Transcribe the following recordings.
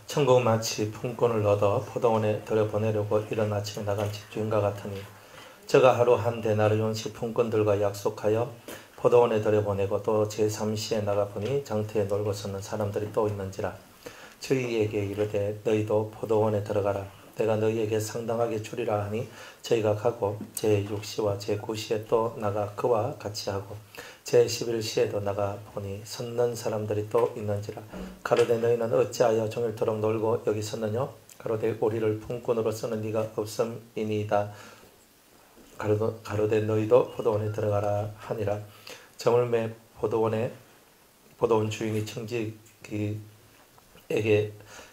천국 마치 품꾼을 얻어 포도원에 들여보내려고 이른 아침에 나간 집주인과 같으니 저가 하루 한 데나리온씩 품꾼들과 약속하여 포도원에 들여보내고 또 제3시에 나가보니 장터에 놀고 서는 사람들이 또 있는지라 저희에게 이르되 너희도 포도원에 들어가라. 내가 너희에게 상당하게 주리라 하니 저희가 가고 제6시와 제9시에 또 나가 그와 같이 하고 제11시에도 나가 보니 섰는 사람들이 또 있는지라. 가로되 너희는 어찌하여 종일토록 놀고 여기 섰느냐? 가로되 우리를 품꾼으로 쓰는 네가 없음이니이다. 가로되 너희도 포도원에 들어가라 하니라. 저물매 포도원 주인이 청지기에게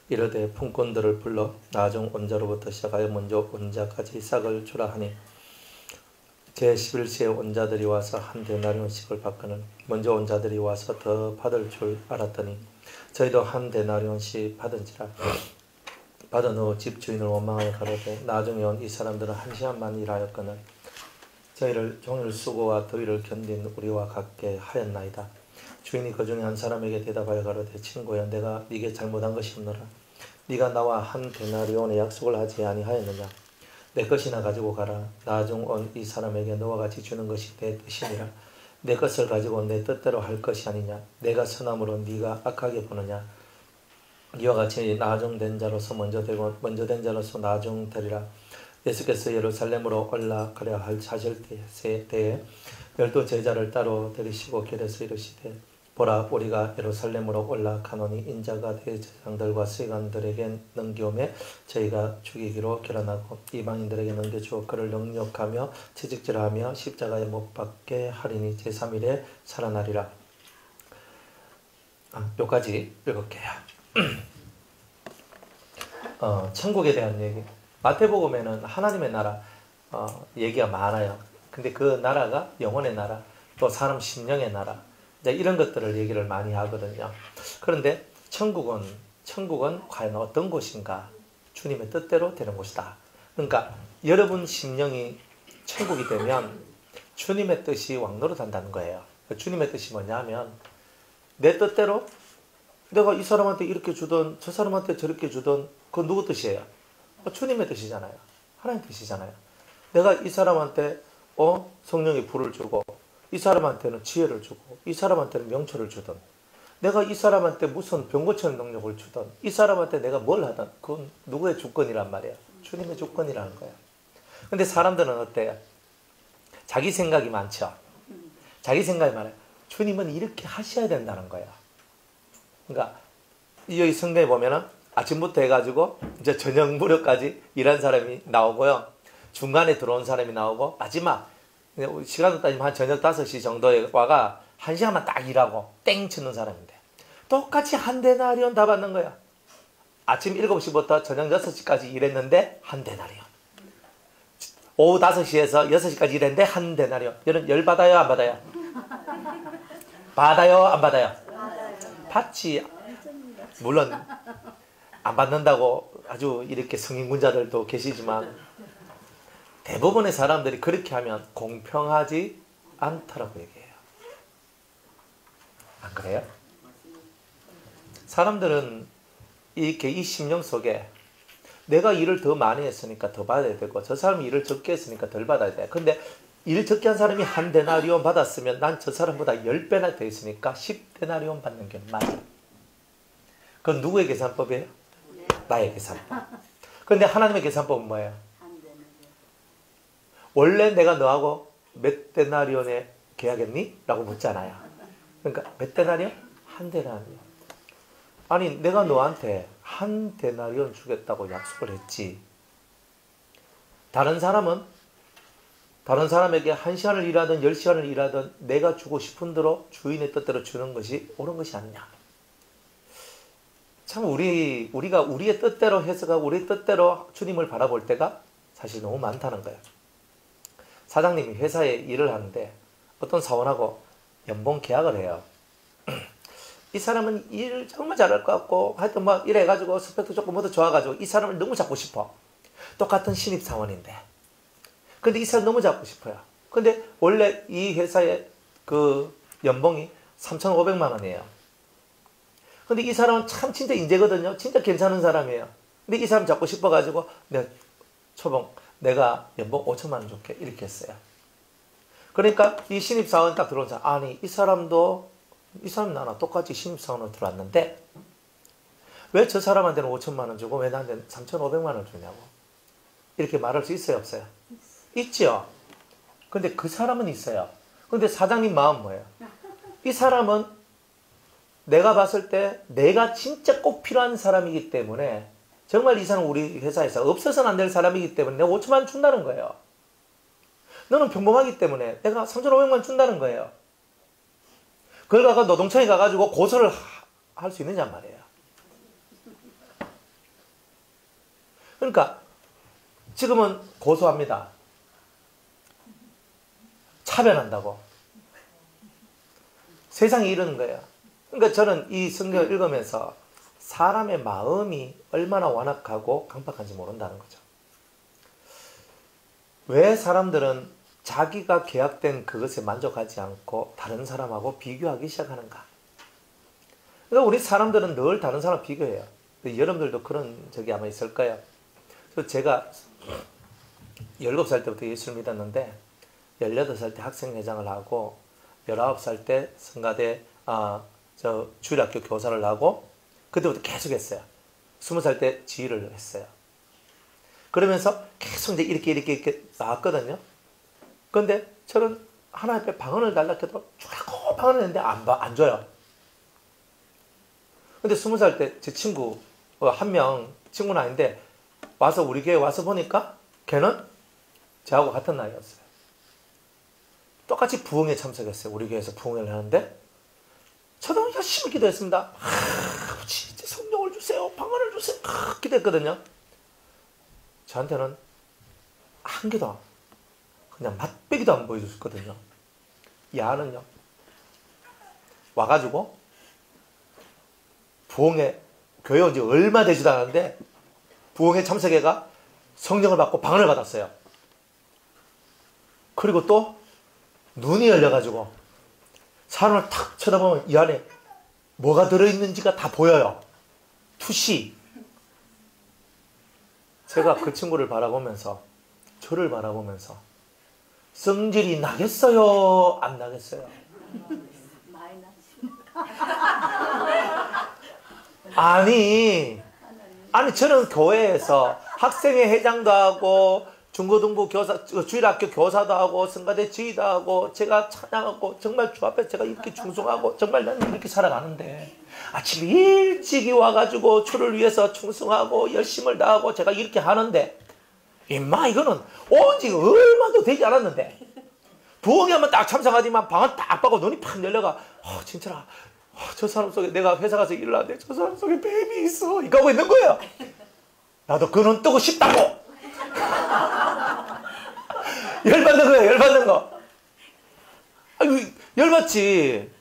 이르되 품꾼들을 불러 나중 온자로부터 시작하여 먼저 온자까지 싹을 주라 하니 제11시에 온자들이 와서 한 데나리온씩을 받거늘 먼저 온자들이 와서 더 받을 줄 알았더니 저희도 한 데나리온씩 받은지라. 받은 후 집주인을 원망하여 가로되 나중에 온 이 사람들은 한 시간만 일하였거늘 저희를 종일 수고와 더위를 견딘 우리와 같게 하였나이다. 주인이 그 중에 한 사람에게 대답하여 가로되 친구야 내가 네게 잘못한 것이 없노라. 네가 나와 한 데나리온의 약속을 하지 아니하였느냐. 내 것이나 가지고 가라. 나중 온 이 사람에게 너와 같이 주는 것이 내 뜻이니라. 내 것을 가지고 내 뜻대로 할 것이 아니냐. 내가 선함으로 네가 악하게 보느냐. 이와 같이 나중된 자로서 먼저 되고 먼저 된 자로서 나중되리라. 예수께서 예루살렘으로 올라가려 하실 때에 12 제자를 따로 데리시고 길에서 이르시되 보라 우리가 예루살렘으로 올라가노니 인자가 대제사장들과 서기관들에게 넘겨오매 저희가 죽이기로 결단하고 이방인들에게 넘겨주어 그를 능욕하며 채찍질하며 십자가에 못 박게 하리니 제3일에 살아나리라. 여기까지 읽을게요. 천국에 대한 얘기. 마태복음에는 하나님의 나라 얘기가 많아요. 근데 그 나라가 영혼의 나라, 또 사람 심령의 나라, 이런 것들을 얘기를 많이 하거든요. 그런데 천국은 과연 어떤 곳인가? 주님의 뜻대로 되는 곳이다. 그러니까 여러분 심령이 천국이 되면 주님의 뜻이 왕노릇한다는 거예요. 주님의 뜻이 뭐냐면 내 뜻대로 내가 이 사람한테 이렇게 주던 저 사람한테 저렇게 주던 그건 누구 뜻이에요? 주님의 뜻이잖아요. 하나님 뜻이잖아요. 내가 이 사람한테 성령의 불을 주고 이 사람한테는 지혜를 주고 이 사람한테는 명철을 주던 내가 이 사람한테 무슨 병 고치는 능력을 주던 이 사람한테 내가 뭘 하든 그건 누구의 주권이란 말이에요. 주님의 주권이라는 거예요. 근데 사람들은 어때요? 자기 생각이 많죠. 자기 생각이 많아요. 주님은 이렇게 하셔야 된다는 거예요. 그러니까 여기 성경에 보면은 아침부터 해가지고 이제 저녁 무렵까지 일한 사람이 나오고요. 중간에 들어온 사람이 나오고 마지막 시간으로 따지면 한 저녁 5시 정도에 와가 1시간만 딱 일하고 땡 치는 사람인데 똑같이 한 데나리온 다 받는 거야. 아침 7시부터 저녁 6시까지 일했는데 한 데나리온. 오후 5시에서 6시까지 일했는데 한 데나리온. 여러분 열 받아요 안 받아요? 받아요 안 받아요? 받지. 물론 안 받는다고 아주 이렇게 성인군자들도 계시지만 대부분의 사람들이 그렇게 하면 공평하지 않다라고 얘기해요. 안 그래요? 사람들은 이렇게 이 심령 속에 내가 일을 더 많이 했으니까 더 받아야 되고 저 사람이 일을 적게 했으니까 덜 받아야 돼. 근데 일 적게 한 사람이 한 데나리온 받았으면 난 저 사람보다 10배나 더 있으니까 10데나리온 받는 게 맞아. 그건 누구의 계산법이에요? 나의 계산법. 그런데 하나님의 계산법은 뭐예요? 원래 내가 너하고 몇 데나리온에 계약했니? 라고 묻잖아요. 그러니까 몇 데나리온? 한 데나리온. 아니 내가 너한테 한 데나리온 주겠다고 약속을 했지. 다른 사람에게 1시간을 일하든 10시간을 일하든 내가 주고 싶은 대로 주인의 뜻대로 주는 것이 옳은 것이 아니냐. 참 우리가 우리의 뜻대로 해석하고 우리의 뜻대로 주님을 바라볼 때가 사실 너무 많다는 거예요. 사장님이 회사에 일을 하는데 어떤 사원하고 연봉 계약을 해요. 이 사람은 일을 정말 잘할 것 같고 하여튼 뭐 이래가지고 스펙도 좋고 뭐도 좋아가지고 이 사람을 너무 잡고 싶어. 똑같은 신입사원인데 근데 이 사람 너무 잡고 싶어요. 근데 원래 이 회사의 그 연봉이 3,500만 원이에요. 근데 이 사람은 참 진짜 인재거든요. 진짜 괜찮은 사람이에요. 근데 이 사람 잡고 싶어가지고 초봉 내가 연봉 5천만 원 줄게 이렇게 했어요. 그러니까 이 신입사원 딱 들어온 사람, 아니 이 사람 나랑 똑같이 신입사원으로 들어왔는데 왜 저 사람한테는 5천만 원 주고 왜 나한테는 3,500만 원 주냐고 이렇게 말할 수 있어요 없어요? 있죠. 근데 그 사람은 있어요. 근데 사장님 마음 뭐예요? 이 사람은 내가 봤을 때 내가 진짜 꼭 필요한 사람이기 때문에 정말 이 사람 우리 회사에서 없어서는 안 될 사람이기 때문에 내가 5천만 원 준다는 거예요. 너는 평범하기 때문에 내가 3,500만 원 준다는 거예요. 그걸 가서 노동청에 가가지고 고소를 할 수 있느냐 말이에요. 그러니까 지금은 고소합니다. 차별한다고. 세상이 이러는 거예요. 그러니까 저는 이 성경을 읽으면서 사람의 마음이 얼마나 완악하고 강박한지 모른다는 거죠. 왜 사람들은 자기가 계약된 그것에 만족하지 않고 다른 사람하고 비교하기 시작하는가? 그러니까 우리 사람들은 늘 다른 사람 비교해요. 여러분들도 그런 적이 아마 있을 거예요. 그래서 제가 17살 때부터 예수를 믿었는데 18살 때 학생회장을 하고 19살 때 성가대 주일학교 교사를 하고 그때부터 계속 했어요. 20살 때 지휘를 했어요. 그러면서 계속 이제 이렇게 나왔거든요. 그런데 저는 하나님 앞에 방언을 달라 해도 주라고 방언을 했는데 안 줘요. 근데 20살 때 제 친구 한 명 친구는 아닌데 와서 우리 교회 와서 보니까 걔는 저하고 같은 나이였어요. 똑같이 부흥에 참석했어요. 우리 교회에서 부흥회를 하는데 저도 열심히 기도했습니다. 아버지 이제 성령을 주세요. 방언을 주세요. 기도했거든요. 저한테는 한 개도 그냥 맛배기도 안 보여줬거든요. 야는요. 와가지고 부흥회 교회 온 지 얼마 되지도 않았는데 부흥회 참석회가 성령을 받고 방언을 받았어요. 그리고 또 눈이 열려가지고 사람을 탁 쳐다보면 이 안에 뭐가 들어있는지가 다 보여요. 투시. 제가 그 친구를 바라보면서 저를 바라보면서 성질이 나겠어요? 안 나겠어요? 많이 나지. 아니 저는 교회에서 학생회 회장도 하고 중고등부 교사, 주일학교 교사도 하고 성가대 지휘도 하고 제가 찬양하고 정말 주 앞에 제가 이렇게 충성하고 정말 나는 이렇게 살아가는데 아침 일찍이 와가지고 주를 위해서 충성하고 열심을 다하고 제가 이렇게 하는데 임마 이거는 온 지 얼마도 되지 않았는데 부흥회 한번 딱 참석하지만 방은 딱 받고 눈이 팍 열려가 진짜라 저 사람 속에 내가 회사 가서 일을 하는데 저 사람 속에 뱀이 있어 이거 하고 있는 거예요. 나도 그 눈 뜨고 싶다고. 열받는 거예요. 열받는 거. 아이고 열받지.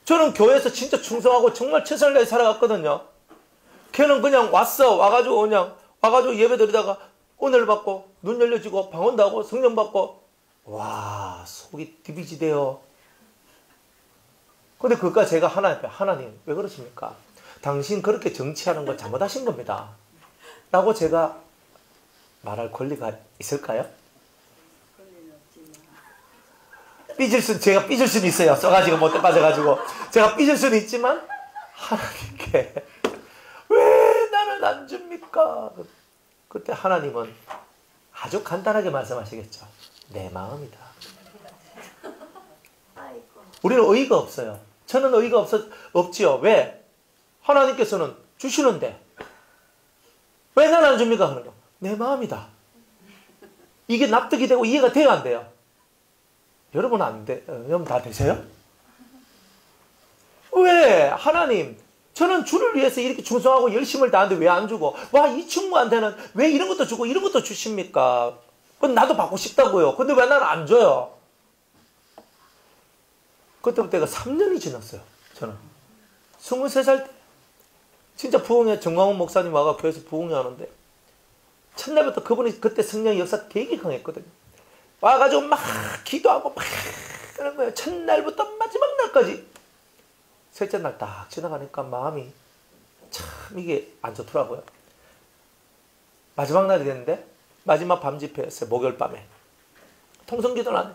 저는 교회에서 진짜 충성하고 정말 최선을 다해 살아갔거든요. 걔는 그냥 와가지고 그냥 와가지고 예배 드리다가 은혜를 받고 눈 열려지고 방언도 하고 성령 받고 와 속이 디비지대요. 근데 그까 제가 하나님 왜 그러십니까? 당신 그렇게 정치하는 걸 잘못하신 겁니다. 라고 제가 말할 권리가 있을까요? 제가 삐질 수는 있어요. 써가지고 못돼 빠져가지고 제가 삐질 수는 있지만 하나님께 왜 나는 안 줍니까? 그때 하나님은 아주 간단하게 말씀하시겠죠. 내 마음이다. 우리는 의의가 없어요. 저는 의의가 없지요. 왜? 하나님께서는 주시는데 왜 나는 안 줍니까? 하는 거. 내 마음이다. 이게 납득이 되고 이해가 돼야 안 돼요. 여러분 여러분 다 되세요? 왜? 하나님, 저는 주를 위해서 이렇게 충성하고 열심을 다하는데 왜 안 주고, 이 친구한테는 왜 이런 것도 주고 이런 것도 주십니까? 그건 나도 받고 싶다고요. 근데 왜 나는 안 줘요? 그때부터 3년이 지났어요. 저는. 23살 때. 진짜 부흥회 정광훈 목사님 와가 교회에서 부흥회 하는데, 첫날부터 그분이 그때 성령의 역사 되게 강했거든요. 와가지고 막 기도하고 막 그런 거예요. 첫날부터 마지막 날까지. 셋째 날 딱 지나가니까 마음이 참 이게 안 좋더라고요. 마지막 날이 됐는데 마지막 밤 집회였어요. 목요일 밤에. 통성기도를 안 해.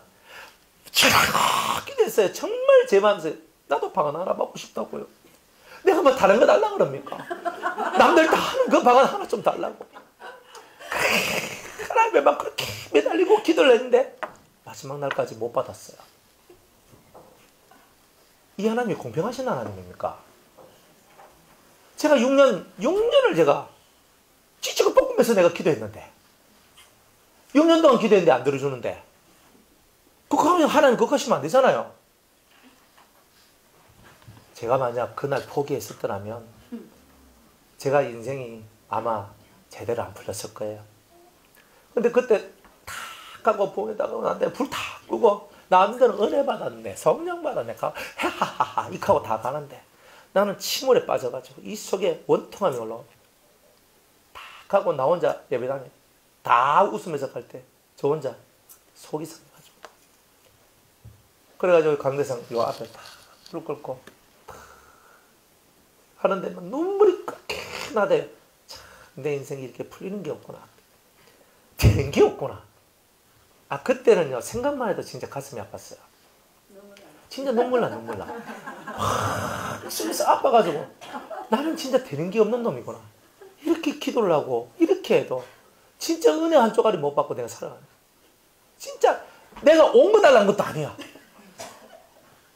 기도했어요. 정말 제 마음에서 나도 방언 하나 받고 싶다고요. 내가 뭐 다른 거 달라 그럽니까? 남들 다 하는 그 방언 하나 좀 달라고. 하나님에 막 그렇게 매달리고 기도를 했는데 마지막 날까지 못 받았어요. 이 하나님이 공평하신 하나님입니까? 제가 6년을 제가 찌찌고 볶으면서 내가 기도했는데 6년 동안 기도했는데 안 들어주는데 그거 하면 하나님 그거 하시면 안 되잖아요. 제가 만약 그날 포기했었더라면 제가 인생이 아마 제대로 안 풀렸을 거예요. 근데 그때 탁 하고 보에다가 나한테 불 탁 끄고 남들은 은혜 받았네, 성령 받았네, 하하하하 이렇게 하고 다 가는데 나는 침울에 빠져가지고 이 속에 원통함이 올라옵니다. 탁 하고 나 혼자 예배당에 다 웃으면서 갈 때 저 혼자 속이 상해가지고 그래가지고 강대상 요 앞에 탁 불 끄고 탁 하는데 막 눈물이 그렇게 나대요. 참, 내 인생이 이렇게 풀리는 게 없구나, 되는 게 없구나. 아, 그때는요 생각만 해도 진짜 가슴이 아팠어요. 진짜 눈물 나. 속에서 아파가지고 나는 진짜 되는 게 없는 놈이구나. 이렇게 기도를 하고 이렇게 해도 진짜 은혜 한 쪼가리 못 받고 내가 살아가네. 진짜 내가 온 거 달라는 것도 아니야.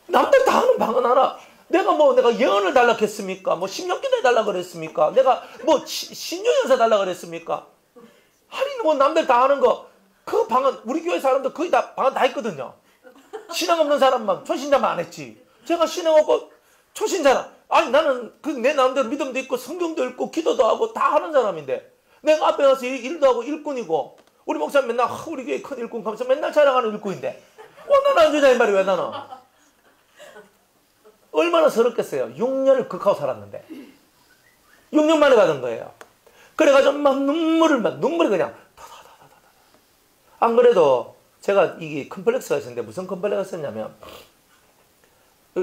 남들 다 하는 방언 하나. 내가 예언을 달라 했습니까? 뭐 십년기도 해달라 그랬습니까? 내가 뭐 신유연사 달라 그랬습니까? 아니 뭐 남들 다 하는 거 그 방언 우리 교회 사람들 거의 다 방언 다 했거든요. 신앙 없는 사람만 초신자만 안 했지. 제가 신앙 없고 초신자라. 아니 나는 그 내 나름대로 믿음도 있고 성경도 읽고 기도도 하고 다 하는 사람인데 내가 앞에 가서 일도 하고 일꾼이고 우리 목사님 맨날 우리 교회 큰 일꾼 가면서 맨날 자랑하는 일꾼인데 나는 안 주냐 이 말이 왜 나는. 얼마나 서럽겠어요. 6년을 극하고 살았는데 6년 만에 받은 거예요. 그래가지고 막 눈물이 그냥 안 그래도 제가 이게 컴플렉스가 있었는데 무슨 컴플렉스가 있었냐면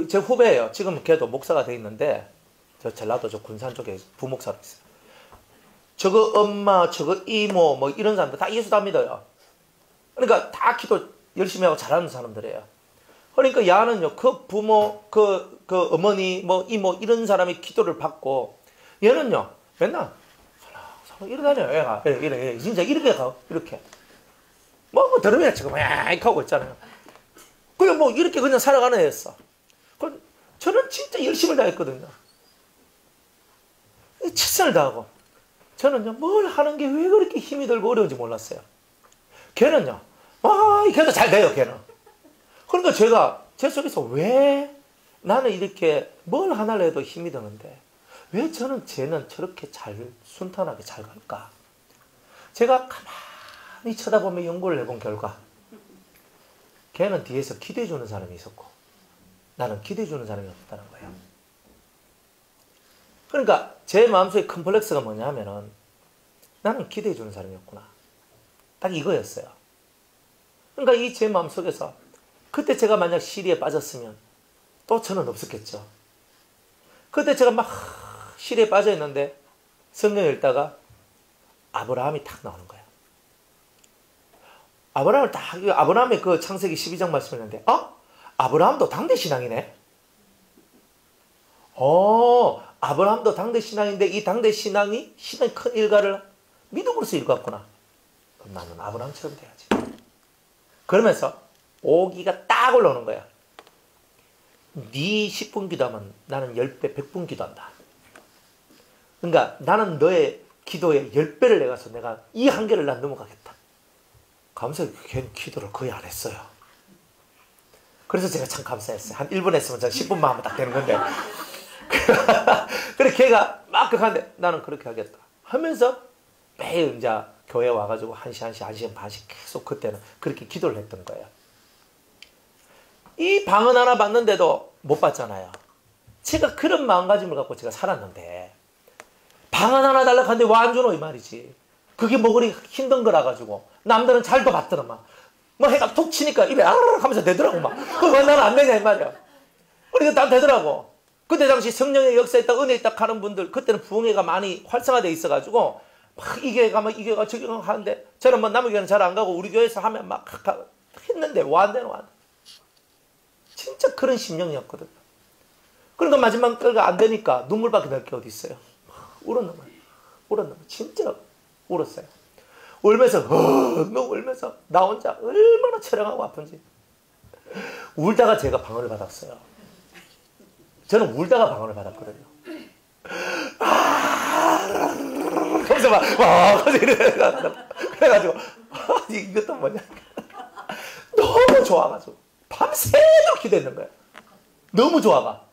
제 후배예요. 지금 걔도 목사가 돼 있는데 저 전라도 저 군산 쪽에 부목사로 있어요. 저거 엄마 저거 이모 뭐 이런 사람들 다 예수 다 믿어요. 그러니까 다 기도 열심히 하고 잘하는 사람들이에요. 그러니까 야는요 그 부모 그 어머니 뭐 이모 이런 사람의 기도를 받고 얘는요 맨날 이러다녀요. 얘가 이래 진짜 이렇게 가고 이렇게 뭐 들으면 지금 이렇게 하고 있잖아요. 그냥 뭐 이렇게 그냥 살아가는 애였어. 저는 진짜 열심히 다했거든요. 최선을 다하고 저는요 뭘 하는 게 왜 그렇게 힘이 들고 어려운지 몰랐어요. 걔는요 걔도 잘 돼요. 걔는. 그러니까 제가 제 속에서 왜 나는 이렇게 뭘 하나를 해도 힘이 드는데 왜 쟤는 저렇게 잘 순탄하게 잘 갈까? 제가 가만히 쳐다보며 연구를 해본 결과 걔는 뒤에서 기대해 주는 사람이 있었고 나는 기대해 주는 사람이 없다는 거예요. 그러니까 제 마음속에 컴플렉스가 뭐냐 하면은 나는 기대해 주는 사람이었구나. 딱 이거였어요. 그러니까 이 제 마음속에서 그때 제가 만약 시리에 빠졌으면 또 저는 없었겠죠. 그때 제가 막 시리에 빠져 있는데 성경 읽다가 아브라함이 탁 나오는 거예요. 아브라함의 그 창세기 12장 말씀했는데 아브라함도 당대 신앙이네. 아브라함도 당대 신앙인데 이 당대 신앙이 신의 큰 일가를 믿음으로써 읽었구나. 그럼 나는 아브라함처럼 돼야지. 그러면서 오기가 딱 올라오는 거야. 네 10분 기도하면 나는 10배, 100분 기도한다. 그러니까 나는 너의 기도에 10배를 내가서 내가 이 한계를 난 넘어가겠다. 감사히 걔는 기도를 거의 안 했어요. 그래서 제가 참 감사했어요. 한 1분 했으면 전 10분만 하면 딱 되는 건데. 그래 걔가 막 하는데 나는 그렇게 하겠다 하면서 매일 이제 교회 와가지고 1시간 반씩 계속 그때는 그렇게 기도를 했던 거예요. 이 방언 하나 받는데도 못 받잖아요. 제가 그런 마음가짐을 갖고 제가 살았는데 방언 하나 달라고 하는데 왜 안 주노 이 말이지. 그게 뭐 그리 힘든 거라 가지고 남들은 잘도 받더만 뭐 해가 툭 치니까 입에 아르르 하면서 되더라고 막. 그거 왜 나는 안 되냐 이 말이야. 그러니까 난 되더라고. 그때 당시 성령의 역사에 있다, 은혜에 있다 하는 분들, 그때는 부흥회가 많이 활성화되어 있어가지고, 막 이게 가면 이게 가 저기 하는데, 저는 뭐 남의 교회는 잘 안 가고, 우리 교회에서 하면 막 했는데, 완전. 진짜 그런 심령이었거든요. 그러니까 마지막 때가 안 되니까 눈물밖에 날 게 어디 있어요. 울었나봐요. 진짜 울었어요. 울면서, 너무 울면서, 나 혼자 얼마나 처량하고 아픈지. 울다가 제가 방언을 받았어요. 저는 울다가 방언을 받았거든요. 그래서 그래가지고, 이것도 뭐냐. 너무 좋아가지고, 밤새도록 기도했는 거예요. 너무 좋아가.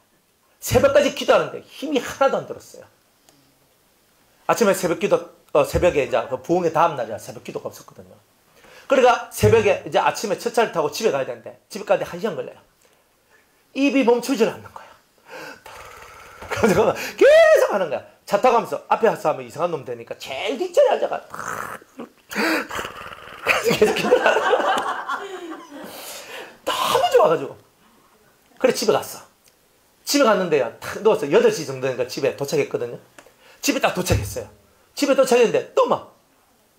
새벽까지 기도하는데 힘이 하나도 안 들었어요. 아침에 새벽에 이제 부흥의 다음날이라 새벽 기도가 없었거든요. 그러니까 새벽에 이제 아침에 첫 차를 타고 집에 가야 되는데, 집에 가는데 1시간 걸려요. 입이 멈추질 않는 거예요. 그래서 계속 하는 거야. 차 타고 가면서 앞에 가서 하면 이상한 놈 되니까 제일 뒷자리에 앉아가. 계속 기도하는 너무 좋아가지고. 그래, 집에 갔어. 집에 갔는데요, 탁 누웠어. 8시 정도 되니까 집에 도착했거든요. 집에 딱 도착했어요. 집에 도착했는데 또 막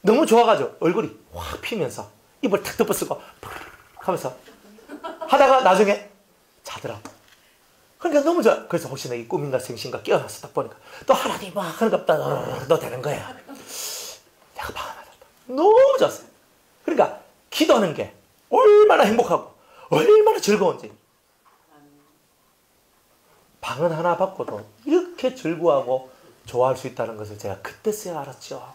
너무 좋아가지고 얼굴이 확 피면서 입을 탁 덮어쓰고 하면서 하다가 나중에 자더라고. 그러니까 너무 좋아. 그래서 혹시나 이 꿈인가 생신가 깨어나서 딱 보니까 또 하나님 막 하는 거 너 되는 거야. 내가 방언받았다. 너무 좋았어요. 그러니까 기도하는 게 얼마나 행복하고 얼마나 즐거운지. 방언 하나 받고도 이렇게 즐거워하고 좋아할 수 있다는 것을 제가 그때서야 알았죠.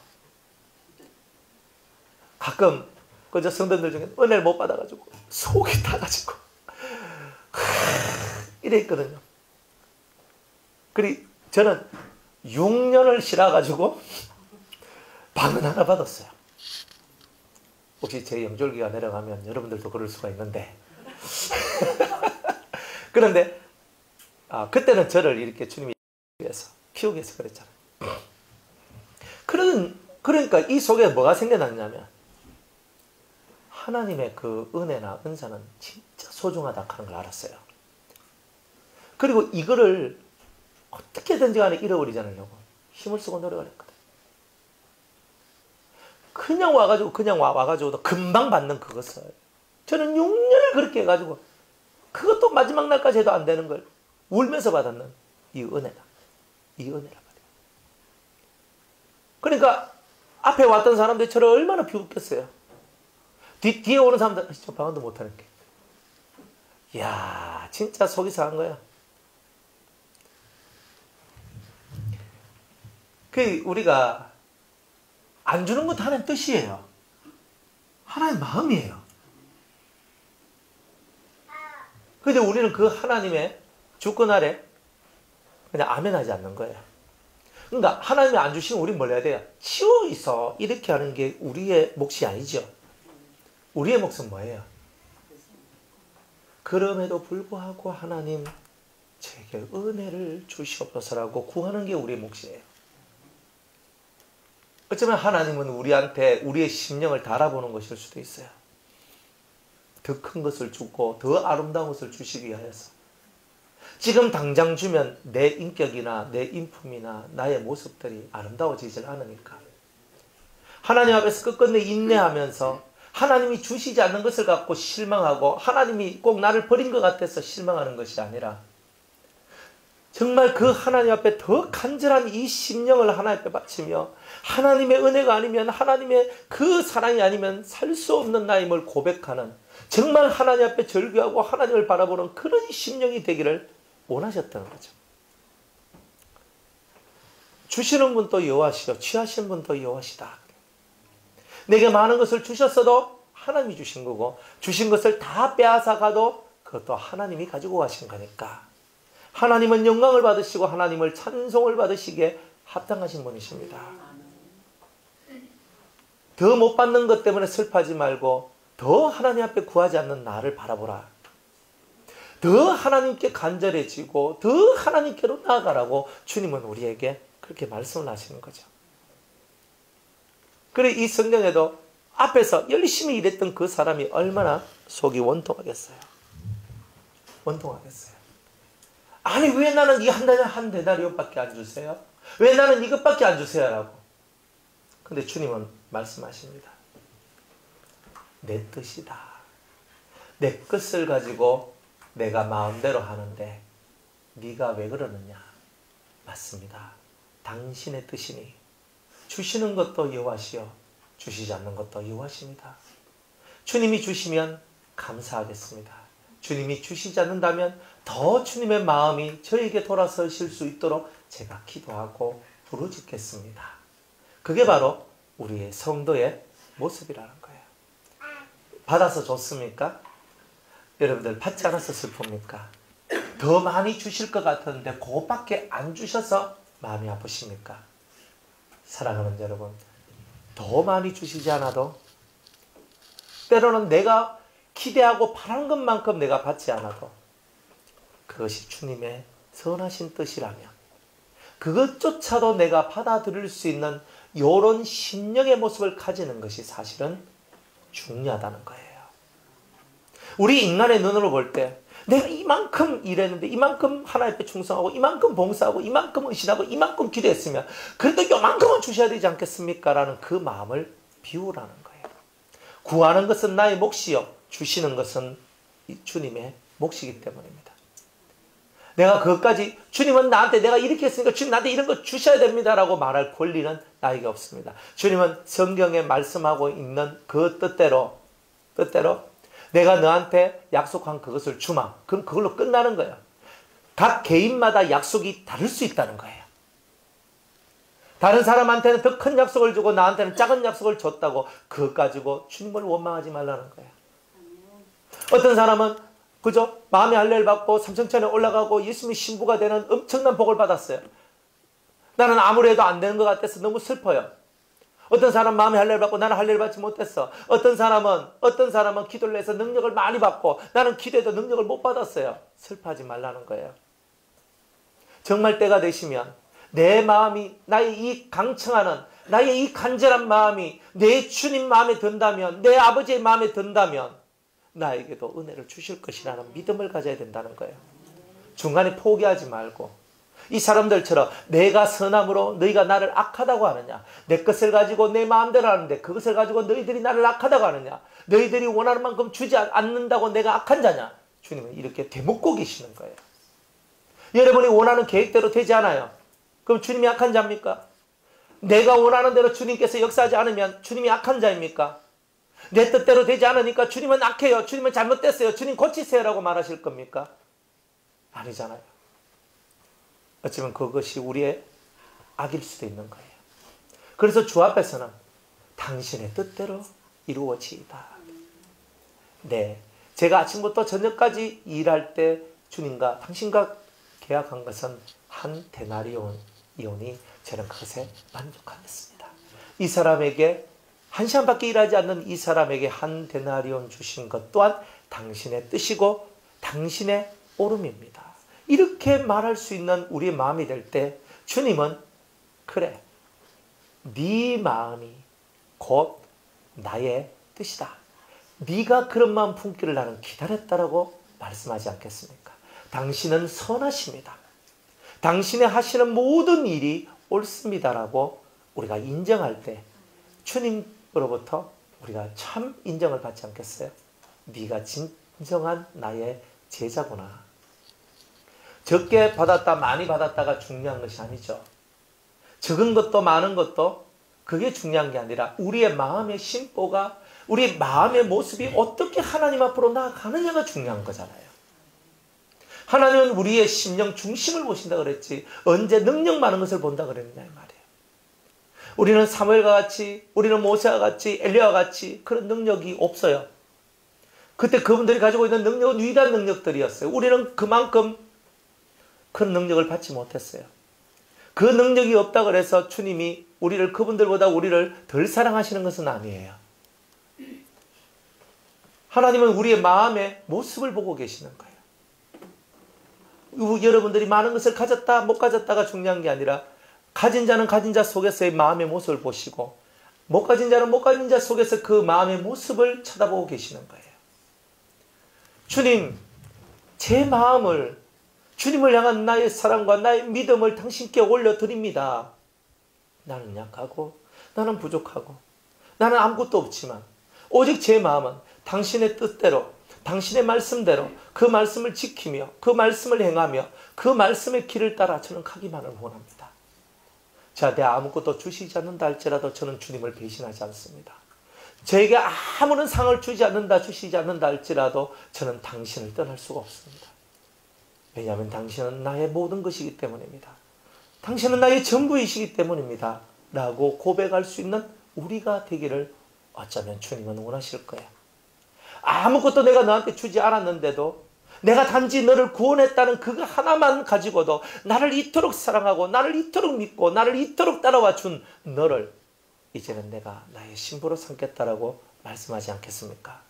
가끔 그저 성도들 중에 은혜를 못 받아가지고 속이 타가지고 이래 있거든요. 그리고 저는 6년을 쉬어가지고 방언 하나 받았어요. 혹시 제 영절기가 내려가면 여러분들도 그럴 수가 있는데 그런데 그때는 저를 이렇게 주님이 위해서 키우기 위해서 그랬잖아요. 그러니까 이 속에 뭐가 생겨났냐면 하나님의 그 은혜나 은사는 진짜 소중하다 하는 걸 알았어요. 그리고 이거를 어떻게든지 간에 잃어버리지 않으려고 힘을 쓰고 노력을 했거든. 그냥 와가지고도 금방 받는 그것을 저는 6년을 그렇게 해가지고 그것도 마지막 날까지 해도 안 되는 걸 울면서 받았는 이 은혜다. 이 은혜라 말이야. 그러니까 앞에 왔던 사람들이 저를 얼마나 비웃겼어요. 뒤에 오는 사람들 저 방언도 못하는 게. 이야 진짜 속이 상한 거야. 우리가 안 주는 것도 하나님 뜻이에요. 하나님 마음이에요. 근데 우리는 그 하나님의 주권 아래 그냥 아멘하지 않는 거예요. 그러니까 하나님이 안 주시면 우리는 뭘 해야 돼요? 치워 있어. 이렇게 하는 게 우리의 몫이 아니죠. 우리의 몫은 뭐예요? 그럼에도 불구하고 하나님 제게 은혜를 주시옵소서라고 구하는 게 우리의 몫이에요. 어쩌면 하나님은 우리한테 우리의 심령을 달아보는 것일 수도 있어요. 더 큰 것을 주고 더 아름다운 것을 주시기 위하여서. 지금 당장 주면 내 인격이나 내 인품이나 나의 모습들이 아름다워지질 않으니까. 하나님 앞에서 끝끝내 인내하면서 하나님이 주시지 않는 것을 갖고 실망하고 하나님이 꼭 나를 버린 것 같아서 실망하는 것이 아니라 정말 그 하나님 앞에 더 간절한 이 심령을 하나님 앞에 바치며 하나님의 은혜가 아니면 하나님의 그 사랑이 아니면 살 수 없는 나임을 고백하는 정말 하나님 앞에 절규하고 하나님을 바라보는 그런 심령이 되기를 원하셨다는 거죠. 주시는 분도 여호와시요 취하시는 분도 여호와시다. 내게 많은 것을 주셨어도 하나님이 주신 거고 주신 것을 다 빼앗아 가도 그것도 하나님이 가지고 가신 거니까 하나님은 영광을 받으시고 하나님을 찬송을 받으시기에 합당하신 분이십니다. 더 못 받는 것 때문에 슬퍼하지 말고 더 하나님 앞에 구하지 않는 나를 바라보라. 더 하나님께 간절해지고 더 하나님께로 나아가라고 주님은 우리에게 그렇게 말씀을 하시는 거죠. 그래 이 성경에도 앞에서 열심히 일했던 그 사람이 얼마나 속이 원통하겠어요. 원통하겠어요. 아니 왜 나는 이 한 데나리온밖에 안 주세요? 왜 나는 이것밖에 안 주세요? 라고. 근데 주님은 말씀하십니다. 내 뜻이다. 내 것을 가지고 내가 마음대로 하는데 네가 왜 그러느냐? 맞습니다. 당신의 뜻이니 주시는 것도 여호와시요 주시지 않는 것도 여호와십니다. 주님이 주시면 감사하겠습니다. 주님이 주시지 않는다면 더 주님의 마음이 저에게 돌아서실 수 있도록 제가 기도하고 부르짖겠습니다. 그게 바로 우리의 성도의 모습이라는 거예요. 받아서 좋습니까? 여러분들 받지 않아서 슬픕니까? 더 많이 주실 것 같은데 그것밖에 안 주셔서 마음이 아프십니까? 사랑하는 여러분, 더 많이 주시지 않아도 때로는 내가 기대하고 바란 것만큼 내가 받지 않아도 그것이 주님의 선하신 뜻이라면 그것조차도 내가 받아들일 수 있는 이런 심령의 모습을 가지는 것이 사실은 중요하다는 거예요. 우리 인간의 눈으로 볼 때 내가 이만큼 일했는데 이만큼 하나님 앞에 충성하고 이만큼 봉사하고 이만큼 의신하고 이만큼 기도했으면 그래도 요만큼은 주셔야 되지 않겠습니까? 라는 그 마음을 비우라는 거예요. 구하는 것은 나의 몫이요 주시는 것은 주님의 몫이기 때문입니다. 내가 그것까지 주님은 나한테 내가 이렇게 했으니까 주님 나한테 이런 거 주셔야 됩니다 라고 말할 권리는 나에게 없습니다. 주님은 성경에 말씀하고 있는 그 뜻대로 내가 너한테 약속한 그것을 주마. 그럼 그걸로 끝나는 거예요. 각 개인마다 약속이 다를 수 있다는 거예요. 다른 사람한테는 더 큰 약속을 주고 나한테는 작은 약속을 줬다고 그것 가지고 주님을 원망하지 말라는 거예요. 어떤 사람은 그죠? 마음의 할례를 받고 삼성천에 올라가고 예수님의 신부가 되는 엄청난 복을 받았어요. 나는 아무리 해도 안 되는 것 같아서 너무 슬퍼요. 어떤 사람 마음의 할례를 받고 나는 할례를 받지 못했어. 어떤 사람은 기도를 해서 능력을 많이 받고 나는 기도해도 능력을 못 받았어요. 슬퍼하지 말라는 거예요. 정말 때가 되시면 내 마음이 나의 이 강청하는 나의 이 간절한 마음이 내 주님 마음에 든다면 내 아버지의 마음에 든다면 나에게도 은혜를 주실 것이라는 믿음을 가져야 된다는 거예요. 중간에 포기하지 말고 이 사람들처럼 내가 선함으로 너희가 나를 악하다고 하느냐? 내 것을 가지고 내 마음대로 하는데 그것을 가지고 너희들이 나를 악하다고 하느냐? 너희들이 원하는 만큼 주지 않는다고 내가 악한 자냐? 주님은 이렇게 되묻고 계시는 거예요. 여러분이 원하는 계획대로 되지 않아요. 그럼 주님이 악한 자입니까? 내가 원하는 대로 주님께서 역사하지 않으면 주님이 악한 자입니까? 내 뜻대로 되지 않으니까 주님은 악해요. 주님은 잘못됐어요. 주님 고치세요 라고 말하실 겁니까? 아니잖아요. 어쩌면 그것이 우리의 악일 수도 있는 거예요. 그래서 주 앞에서는 당신의 뜻대로 이루어지이다. 네, 제가 아침부터 저녁까지 일할 때 주님과 당신과 계약한 것은 한 데나리온이오니 저는 그것에 만족하겠습니다. 이 사람에게 한 시간밖에 일하지 않는 이 사람에게 한 데나리온 주신 것 또한 당신의 뜻이고 당신의 오름입니다. 이렇게 말할 수 있는 우리의 마음이 될 때 주님은 그래, 네 마음이 곧 나의 뜻이다. 네가 그런 마음 품기를 나는 기다렸다라고 말씀하지 않겠습니까? 당신은 선하십니다. 당신의 하시는 모든 일이 옳습니다라고 우리가 인정할 때 주님으로부터 우리가 참 인정을 받지 않겠어요? 네가 진정한 나의 제자구나. 적게 받았다 많이 받았다가 중요한 것이 아니죠. 적은 것도 많은 것도 그게 중요한 게 아니라 우리의 마음의 심보가 우리의 마음의 모습이 어떻게 하나님 앞으로 나아가느냐가 중요한 거잖아요. 하나님은 우리의 심령 중심을 보신다 그랬지 언제 능력 많은 것을 본다 그랬냐 이 말이에요. 우리는 사무엘과 같이 우리는 모세와 같이 엘리야와 같이 그런 능력이 없어요. 그때 그분들이 가지고 있는 능력은 위대한 능력들이었어요. 우리는 그만큼 큰 능력을 받지 못했어요. 그 능력이 없다 그래서 주님이 우리를 그분들보다 우리를 덜 사랑하시는 것은 아니에요. 하나님은 우리의 마음의 모습을 보고 계시는 거예요. 여러분들이 많은 것을 가졌다 못 가졌다가 중요한 게 아니라 가진 자는 가진 자 속에서의 마음의 모습을 보시고 못 가진 자는 못 가진 자 속에서 그 마음의 모습을 쳐다보고 계시는 거예요. 주님, 제 마음을 주님을 향한 나의 사랑과 나의 믿음을 당신께 올려드립니다. 나는 약하고 나는 부족하고 나는 아무것도 없지만 오직 제 마음은 당신의 뜻대로 당신의 말씀대로 그 말씀을 지키며 그 말씀을 행하며 그 말씀의 길을 따라 저는 가기만을 원합니다. 저한테 아무것도 주시지 않는다 할지라도 저는 주님을 배신하지 않습니다. 저에게 아무런 상을 주지 않는다 할지라도 저는 당신을 떠날 수가 없습니다. 왜냐하면 당신은 나의 모든 것이기 때문입니다. 당신은 나의 전부이시기 때문입니다. 라고 고백할 수 있는 우리가 되기를 어쩌면 주님은 원하실 거야. 아무것도 내가 너한테 주지 않았는데도 내가 단지 너를 구원했다는 그거 하나만 가지고도 나를 이토록 사랑하고 나를 이토록 믿고 나를 이토록 따라와 준 너를 이제는 내가 나의 신부로 삼겠다라고 말씀하지 않겠습니까?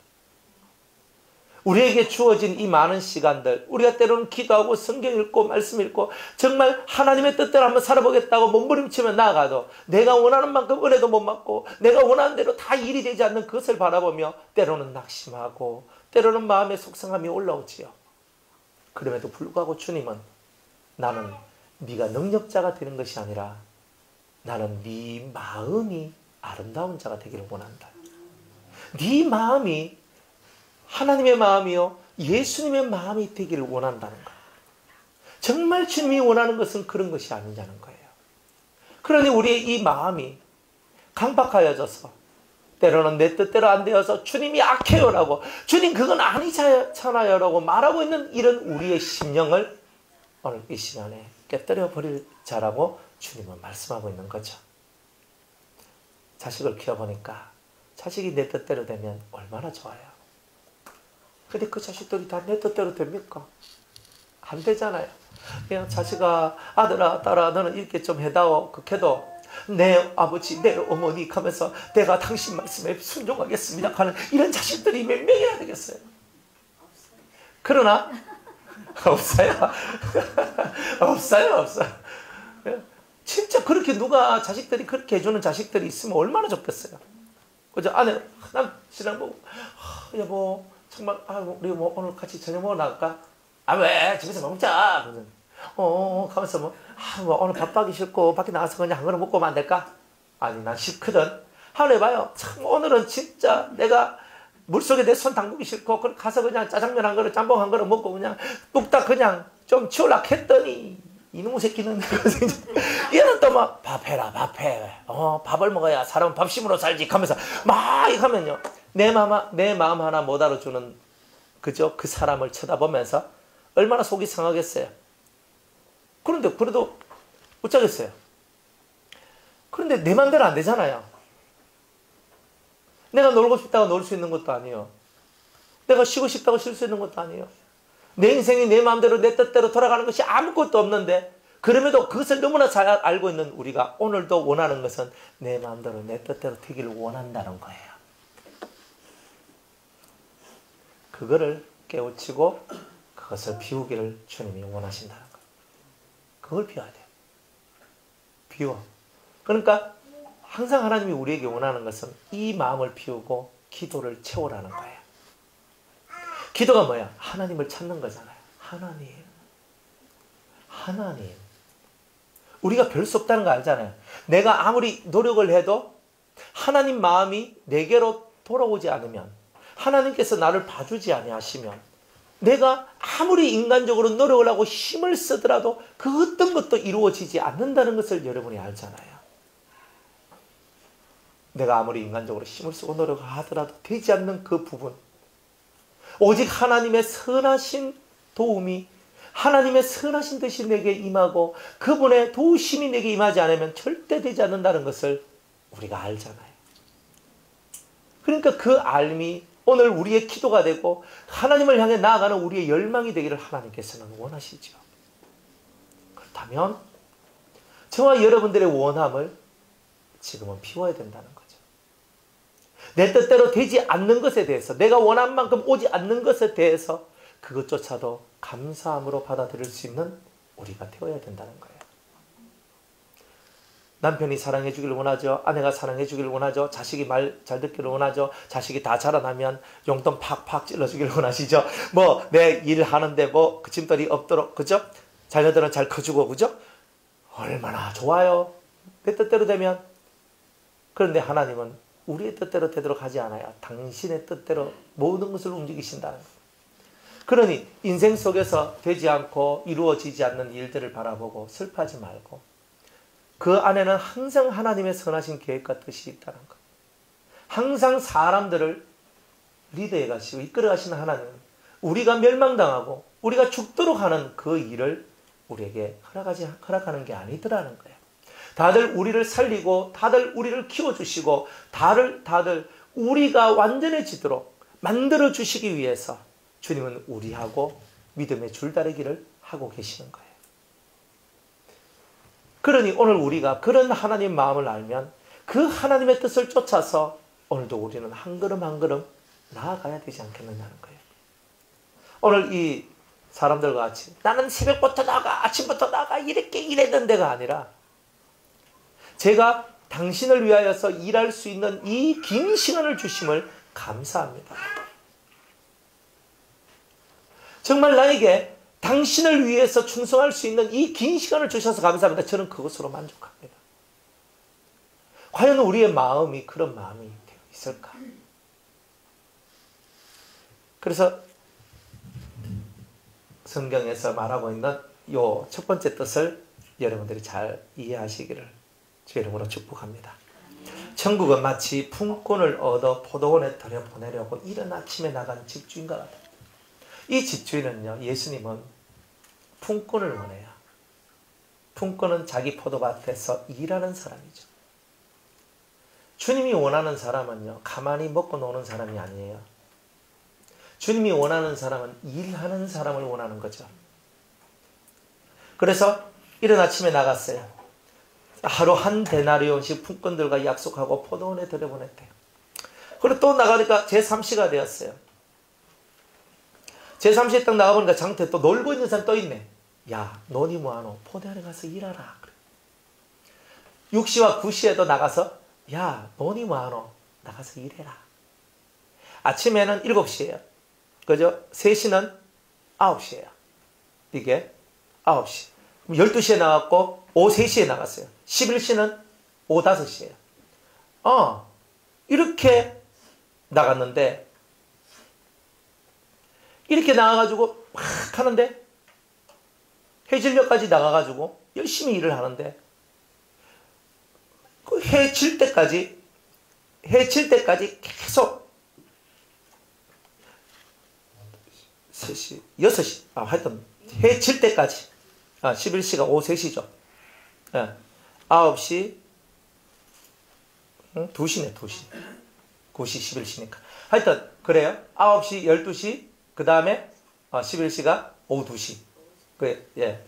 우리에게 주어진 이 많은 시간들, 우리가 때로는 기도하고 성경 읽고 말씀 읽고 정말 하나님의 뜻대로 한번 살아보겠다고 몸부림치며 나아가도 내가 원하는 만큼 은혜도 못 받고 내가 원하는 대로 다 일이 되지 않는 그것을 바라보며 때로는 낙심하고 때로는 마음의 속상함이 올라오지요. 그럼에도 불구하고 주님은 나는 네가 능력자가 되는 것이 아니라 나는 네 마음이 아름다운 자가 되기를 원한다. 네 마음이 하나님의 마음이요 예수님의 마음이 되기를 원한다는 거예요. 정말 주님이 원하는 것은 그런 것이 아니냐는 거예요. 그러니 우리의 이 마음이 강박하여져서 때로는 내 뜻대로 안 되어서 주님이 악해요라고 주님 그건 아니잖아요 라고 말하고 있는 이런 우리의 심령을 오늘 이 시간에 깨뜨려 버릴 자라고 주님은 말씀하고 있는 거죠. 자식을 키워보니까 자식이 내 뜻대로 되면 얼마나 좋아요. 근데 그 자식들이 다 내 뜻대로 됩니까? 안 되잖아요. 그냥 자식아, 아들아, 딸아, 너는 이렇게 좀 해다오. 그렇게도 내 아버지, 내 어머니 하면서 내가 당신 말씀에 순종하겠습니다 하는 이런 자식들이 몇 명이나 되겠어요? 그러나 없어요. 없어요. 진짜 그렇게 누가 자식들이 그렇게 해주는 자식들이 있으면 얼마나 좋겠어요. 그죠? 아내, 난 신랑 보고 여보 정말 우리 뭐 오늘 같이 저녁 먹으러 나갈까? 왜? 집에서 먹자. 하면서 뭐 오늘 밥하기 싫고 밖에 나가서 그냥 한 그릇 먹고 오면 안 될까? 아니 난 싫거든. 한번 해봐요. 참 오늘은 진짜 내가 물속에 내 손 담그기 싫고 가서 그냥 짜장면 한 그릇 짬뽕 한 그릇 먹고 그냥 뚝딱 그냥 좀 치우려고 했더니 이놈의 새끼는 얘는 또 막 밥해라 밥해. 밥을 먹어야 사람은 밥심으로 살지 하면서 막 하면요. 내 마음 하나 못 알아주는 그죠? 그 사람을 쳐다보면서 얼마나 속이 상하겠어요. 그런데 그래도 어쩌겠어요. 그런데 내 맘대로 안 되잖아요. 내가 놀고 싶다고 놀 수 있는 것도 아니에요. 내가 쉬고 싶다고 쉴 수 있는 것도 아니에요. 내 인생이 내 마음대로 내 뜻대로 돌아가는 것이 아무것도 없는데 그럼에도 그것을 너무나 잘 알고 있는 우리가 오늘도 원하는 것은 내 마음대로 내 뜻대로 되기를 원한다는 거예요. 그거를 깨우치고 그것을 비우기를 주님이 원하신다는 거예요. 그걸 비워야 돼요. 비워. 그러니까 항상 하나님이 우리에게 원하는 것은 이 마음을 비우고 기도를 채우라는 거예요. 기도가 뭐야? 하나님을 찾는 거잖아요. 하나님. 우리가 별 수 없다는 거 알잖아요. 내가 아무리 노력을 해도 하나님 마음이 내게로 돌아오지 않으면 하나님께서 나를 봐주지 아니하시면 내가 아무리 인간적으로 노력을 하고 힘을 쓰더라도 그 어떤 것도 이루어지지 않는다는 것을 여러분이 알잖아요. 내가 아무리 인간적으로 힘을 쓰고 노력을 하더라도 되지 않는 그 부분, 오직 하나님의 선하신 도움이 하나님의 선하신 뜻이 내게 임하고 그분의 도우심이 내게 임하지 않으면 절대 되지 않는다는 것을 우리가 알잖아요. 그러니까 그 알미 오늘 우리의 기도가 되고 하나님을 향해 나아가는 우리의 열망이 되기를 하나님께서는 원하시죠. 그렇다면 저와 여러분들의 원함을 지금은 비워야 된다는 거죠. 내 뜻대로 되지 않는 것에 대해서 내가 원한 만큼 오지 않는 것에 대해서 그것조차도 감사함으로 받아들일 수 있는 우리가 되어야 된다는 거예요. 남편이 사랑해 주기를 원하죠. 아내가 사랑해 주기를 원하죠. 자식이 말 잘 듣기를 원하죠. 자식이 다 자라나면 용돈 팍팍 찔러주기를 원하시죠. 뭐 내 일하는데 뭐 그침돌이 없도록, 그죠? 자녀들은 잘 커주고, 그죠? 얼마나 좋아요. 내 뜻대로 되면. 그런데 하나님은 우리의 뜻대로 되도록 하지 않아요. 당신의 뜻대로 모든 것을 움직이신다는 거예요. 그러니 인생 속에서 되지 않고 이루어지지 않는 일들을 바라보고 슬퍼하지 말고 그 안에는 항상 하나님의 선하신 계획과 뜻이 있다는 것. 항상 사람들을 리드해 가시고 이끌어 가시는 하나님은 우리가 멸망당하고 우리가 죽도록 하는 그 일을 우리에게 허락하는 게 아니더라는 거예요. 다들 우리를 살리고 다들 우리를 키워주시고 다들 우리가 완전해지도록 만들어 주시기 위해서 주님은 우리하고 믿음의 줄다리기를 하고 계시는 거예요. 그러니 오늘 우리가 그런 하나님 마음을 알면 그 하나님의 뜻을 쫓아서 오늘도 우리는 한 걸음 한 걸음 나아가야 되지 않겠느냐는 거예요. 오늘 이 사람들과 같이 나는 새벽부터 나가, 아침부터 나가 이렇게 일했던 데가 아니라 제가 당신을 위하여서 일할 수 있는 이 긴 시간을 주심을 감사합니다. 정말 나에게 당신을 위해서 충성할 수 있는 이 긴 시간을 주셔서 감사합니다. 저는 그것으로 만족합니다. 과연 우리의 마음이 그런 마음이 되어 있을까? 그래서 성경에서 말하고 있는 이 첫 번째 뜻을 여러분들이 잘 이해하시기를 주의 이름으로 축복합니다. 천국은 마치 품꾼을 얻어 포도원에 들여보내려고 이른 아침에 나간 집주인과 같아요. 이 집주인은요, 예수님은 품꾼을 원해요. 품꾼은 자기 포도밭에서 일하는 사람이죠. 주님이 원하는 사람은요, 가만히 먹고 노는 사람이 아니에요. 주님이 원하는 사람은 일하는 사람을 원하는 거죠. 그래서 이른 아침에 나갔어요. 하루 한 데나리온씩 품꾼들과 약속하고 포도원에 들여보냈대요. 그리고 또 나가니까 제3시가 되었어요. 제3시에 딱 나가보니까 장터에 또 놀고 있는 사람이 또 있네. 야, 너니 뭐하노? 포도원에 가서 일하라. 6시와 9시에도 나가서 야, 너니 뭐하노? 나가서 일해라. 아침에는 7시예요. 그죠? 3시는 9시예요. 이게 9시. 12시에 나갔고 오후 3시에 나갔어요. 11시는 오후 5시예요. 이렇게 나갔는데 이렇게 나가가지고 막 하는데 해질녘까지 나가가지고 열심히 일을 하는데 그 해 질 때까지 계속 3시, 6시, 하여튼 해 질 때까지 11시가 오후 3시죠. 9시, 2시네, 2시. 9시, 11시니까. 하여튼, 그래요. 9시, 12시, 그 다음에 11시가 오후 2시.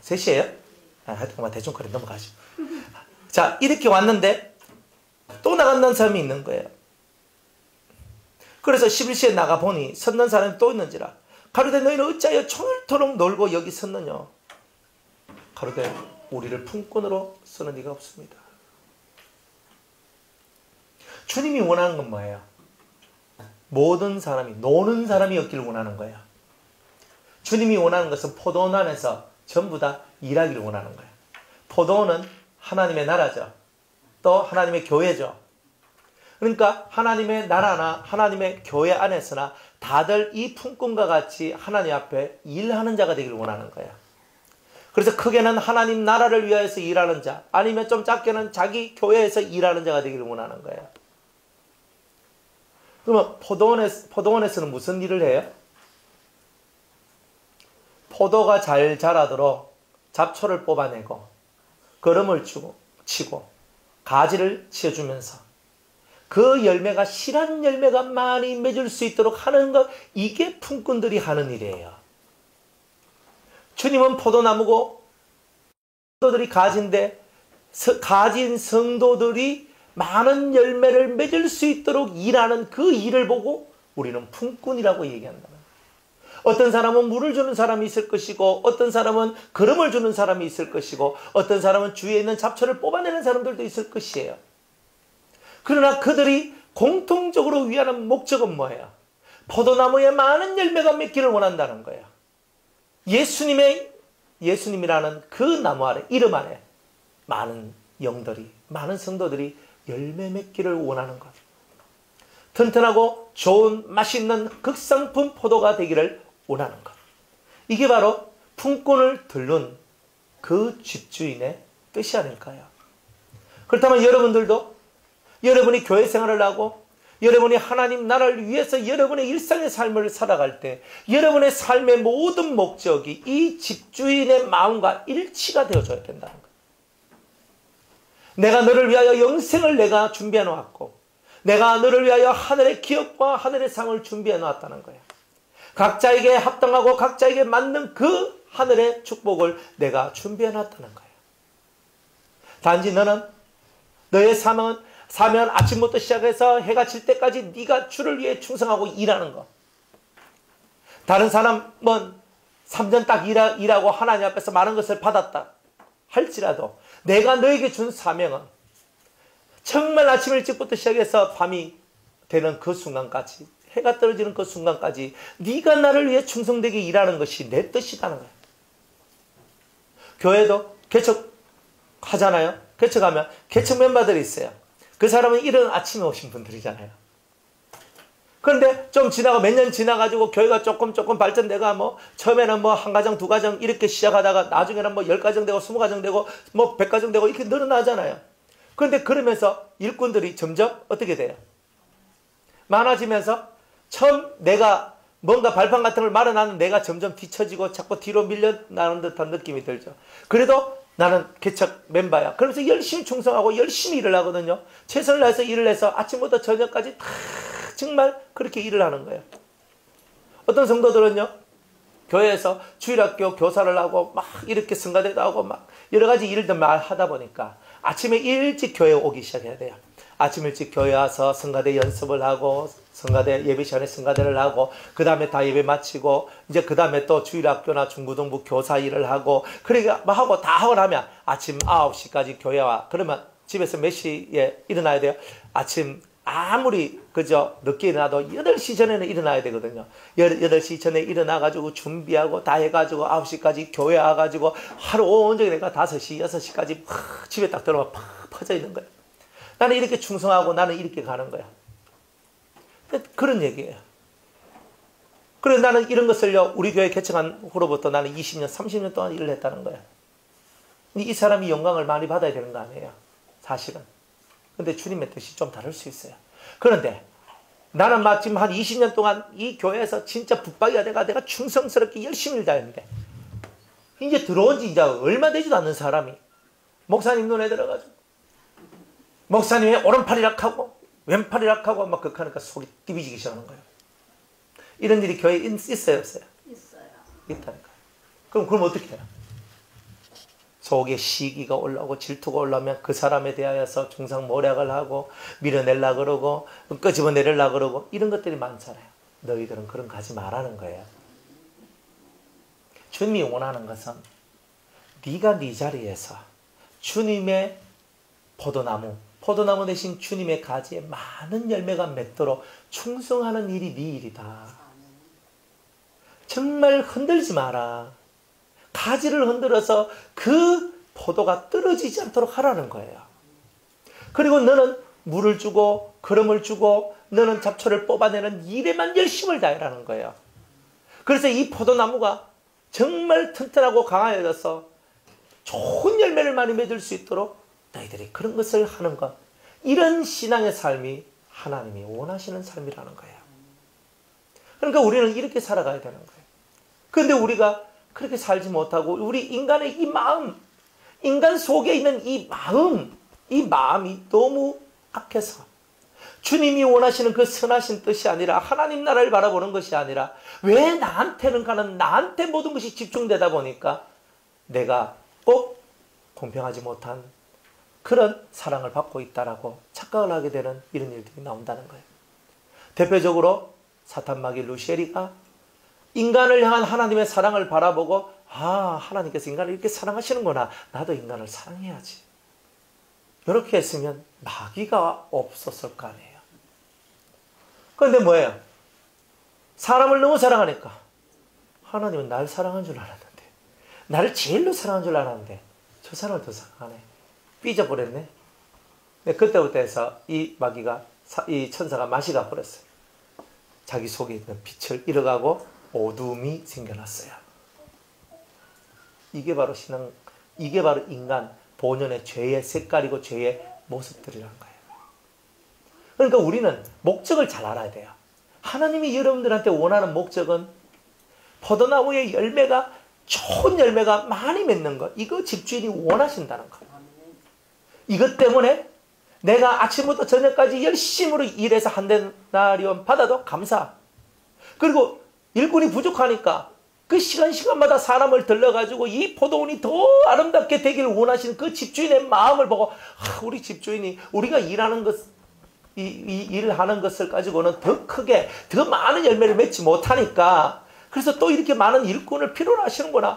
3시예요? 하여튼, 대충 그래, 넘어가죠. 자, 이렇게 왔는데, 또 나간다는 사람이 있는 거예요. 그래서 11시에 나가보니, 섰는 사람이 또 있는지라. 가로되 너희는 어찌하여 종일토록 놀고 여기 섰느냐. 가로되 우리를 품꾼으로 쓰는 이가 없습니다. 주님이 원하는 건 뭐예요? 모든 사람이 노는 사람이었기를 원하는 거예요. 주님이 원하는 것은 포도원 안에서 전부 다 일하기를 원하는 거예요. 포도원은 하나님의 나라죠. 또 하나님의 교회죠. 그러니까 하나님의 나라나 하나님의 교회 안에서나 다들 이 품꾼과 같이 하나님 앞에 일하는 자가 되기를 원하는 거예요. 그래서 크게는 하나님 나라를 위하여서 일하는 자, 아니면 좀 작게는 자기 교회에서 일하는 자가 되기를 원하는 거예요. 그러면 포도원에서는 무슨 일을 해요? 포도가 잘 자라도록 잡초를 뽑아내고 거름을 치고 가지를 치워주면서 그 열매가 실한 열매가 많이 맺을 수 있도록 하는 것, 이게 품꾼들이 하는 일이에요. 주님은 포도나무고 성도들이 가지인데 가진 성도들이 많은 열매를 맺을 수 있도록 일하는 그 일을 보고 우리는 품꾼이라고 얘기한다. 어떤 사람은 물을 주는 사람이 있을 것이고, 어떤 사람은 걸음을 주는 사람이 있을 것이고, 어떤 사람은 주위에 있는 잡초를 뽑아내는 사람들도 있을 것이에요. 그러나 그들이 공통적으로 위하는 목적은 뭐예요? 포도나무에 많은 열매가 맺기를 원한다는 거예요. 예수님이라는 그 나무 아래, 이름 아래 많은 영들이, 많은 성도들이 열매 맺기를 원하는 것. 튼튼하고 좋은 맛있는 극상품 포도가 되기를 원하는 것. 이게 바로 품꾼을 들른 그 집주인의 뜻이 아닐까요? 그렇다면 여러분들도 여러분이 교회 생활을 하고 여러분이 하나님 나라를 위해서 여러분의 일상의 삶을 살아갈 때 여러분의 삶의 모든 목적이 이 집주인의 마음과 일치가 되어줘야 된다는 거예요. 내가 너를 위하여 영생을 내가 준비해 놓았고 내가 너를 위하여 하늘의 기업과 하늘의 상을 준비해 놓았다는 거예요. 각자에게 합당하고 각자에게 맞는 그 하늘의 축복을 내가 준비해 놨다는 거예요. 단지 너의 사명은 아침부터 시작해서 해가 질 때까지 네가 주를 위해 충성하고 일하는 거. 다른 사람은 3년 딱 일하고 하나님 앞에서 많은 것을 받았다 할지라도 내가 너에게 준 사명은 정말 아침 일찍부터 시작해서 밤이 되는 그 순간까지, 해가 떨어지는 그 순간까지 네가 나를 위해 충성되게 일하는 것이 내 뜻이라는 거예요. 교회도 개척하잖아요. 개척하면 개척 멤버들이 있어요. 그 사람은 이른 아침에 오신 분들이잖아요. 그런데 좀 지나가 몇 년 지나가지고 교회가 조금 발전되가 처음에는 한 가정, 두 가정 이렇게 시작하다가 나중에는 10가정 되고 20가정 되고 100가정 되고 이렇게 늘어나잖아요. 그런데 그러면서 일꾼들이 점점 어떻게 돼요? 많아지면서 처음 내가 뭔가 발판 같은 걸 마련하는 내가 점점 뒤처지고 자꾸 뒤로 밀려나는 듯한 느낌이 들죠. 그래도 나는 개척 멤버야. 그러면서 열심히 충성하고 열심히 일을 하거든요. 최선을 다해서 일을 해서 아침부터 저녁까지 다 정말 그렇게 일을 하는 거예요. 어떤 성도들은요, 교회에서 주일학교 교사를 하고 막 이렇게 성가대도 하고 막 여러 가지 일들 하다 보니까 아침에 일찍 교회에 오기 시작해야 돼요. 아침 일찍 교회 와서 성가대 연습을 하고 성가대 예배 시간에 성가대를 하고 그 다음에 다 예배 마치고 이제 그 다음에 또 주일학교나 중고등부 교사 일을 하고 그러니까 막 하고 다 하고 나면 아침 9시까지 교회 와. 그러면 집에서 몇 시에 일어나야 돼요? 아침 아무리 그저 늦게 일어나도 8시 전에는 일어나야 되거든요. 8시 전에 일어나가지고 준비하고 다 해가지고 9시까지 교회 와가지고 하루 온종일 내가 5시, 6시까지 집에 딱 들어와 팍 퍼져 있는 거예요. 나는 이렇게 충성하고 나는 이렇게 가는 거야. 그런 얘기예요. 그래 나는 이런 것을요, 우리 교회 개척한 후로부터 나는 20년, 30년 동안 일을 했다는 거야. 이 사람이 영광을 많이 받아야 되는 거 아니에요. 사실은. 근데 주님의 뜻이 좀 다를 수 있어요. 그런데 나는 막 지금 한 20년 동안 이 교회에서 진짜 붙박이가 내가 충성스럽게 열심히 일다 했는데 이제 들어온 지 이제 얼마 되지도 않는 사람이 목사님 눈에 들어가지고 목사님의 오른팔이락 하고 왼팔이락 하고 막 그렇게 하니까 속이 디비지기 시작하는 거예요. 이런 일이 교회에 있어요, 없어요? 있어요. 있다니까. 그럼 어떻게 해요? 속에 시기가 올라오고 질투가 올라오면 그 사람에 대하여서 중상모략을 하고 밀어내려고 그러고 끄집어내려고 그러고 이런 것들이 많잖아요. 너희들은 그런 거 하지 말라는 거예요. 주님이 원하는 것은 네가 네 자리에서 주님의 포도나무 대신 주님의 가지에 많은 열매가 맺도록 충성하는 일이 네 일이다. 정말 흔들지 마라. 가지를 흔들어서 그 포도가 떨어지지 않도록 하라는 거예요. 그리고 너는 물을 주고 거름을 주고 너는 잡초를 뽑아내는 일에만 열심을 다해라는 거예요. 그래서 이 포도나무가 정말 튼튼하고 강하여져서 좋은 열매를 많이 맺을 수 있도록 너희들이 그런 것을 하는 것. 이런 신앙의 삶이 하나님이 원하시는 삶이라는 거예요. 그러니까 우리는 이렇게 살아가야 되는 거예요. 그런데 우리가 그렇게 살지 못하고 우리 인간의 이 마음, 인간 속에 있는 이 마음이 너무 악해서 주님이 원하시는 그 선하신 뜻이 아니라 하나님 나라를 바라보는 것이 아니라 왜 나한테는 가는 나한테 모든 것이 집중되다 보니까 내가 꼭 공평하지 못한 그런 사랑을 받고 있다라고 착각을 하게 되는 이런 일들이 나온다는 거예요. 대표적으로 사탄마귀 루시엘이가 인간을 향한 하나님의 사랑을 바라보고 하나님께서 인간을 이렇게 사랑하시는구나. 나도 인간을 사랑해야지. 이렇게 했으면 마귀가 없었을 거 아니에요. 그런데 뭐예요? 사람을 너무 사랑하니까 하나님은 날 사랑한 줄 알았는데, 나를 제일로 사랑한 줄 알았는데 저 사람을 더 사랑하네. 삐져버렸네. 그때부터 해서 이 마귀가, 이 천사가 마시가 버렸어요. 자기 속에 있는 빛을 잃어가고 어둠이 생겨났어요. 이게 바로 이게 바로 인간 본연의 죄의 색깔이고 죄의 모습들이라는 거예요. 그러니까 우리는 목적을 잘 알아야 돼요. 하나님이 여러분들한테 원하는 목적은 포도나무의 열매가, 좋은 열매가 많이 맺는 것, 이거 집주인이 원하신다는 거. 이것 때문에 내가 아침부터 저녁까지 열심으로 일해서 한 데나리온 받아도 감사. 그리고 일꾼이 부족하니까 그 시간마다 사람을 들러가지고 이 포도원이 더 아름답게 되기를 원하시는 그 집주인의 마음을 보고, 우리 집주인이 우리가 일하는 것, 이 일을 하는 것을 가지고는 더 크게, 더 많은 열매를 맺지 못하니까, 그래서 또 이렇게 많은 일꾼을 필요로 하시는구나.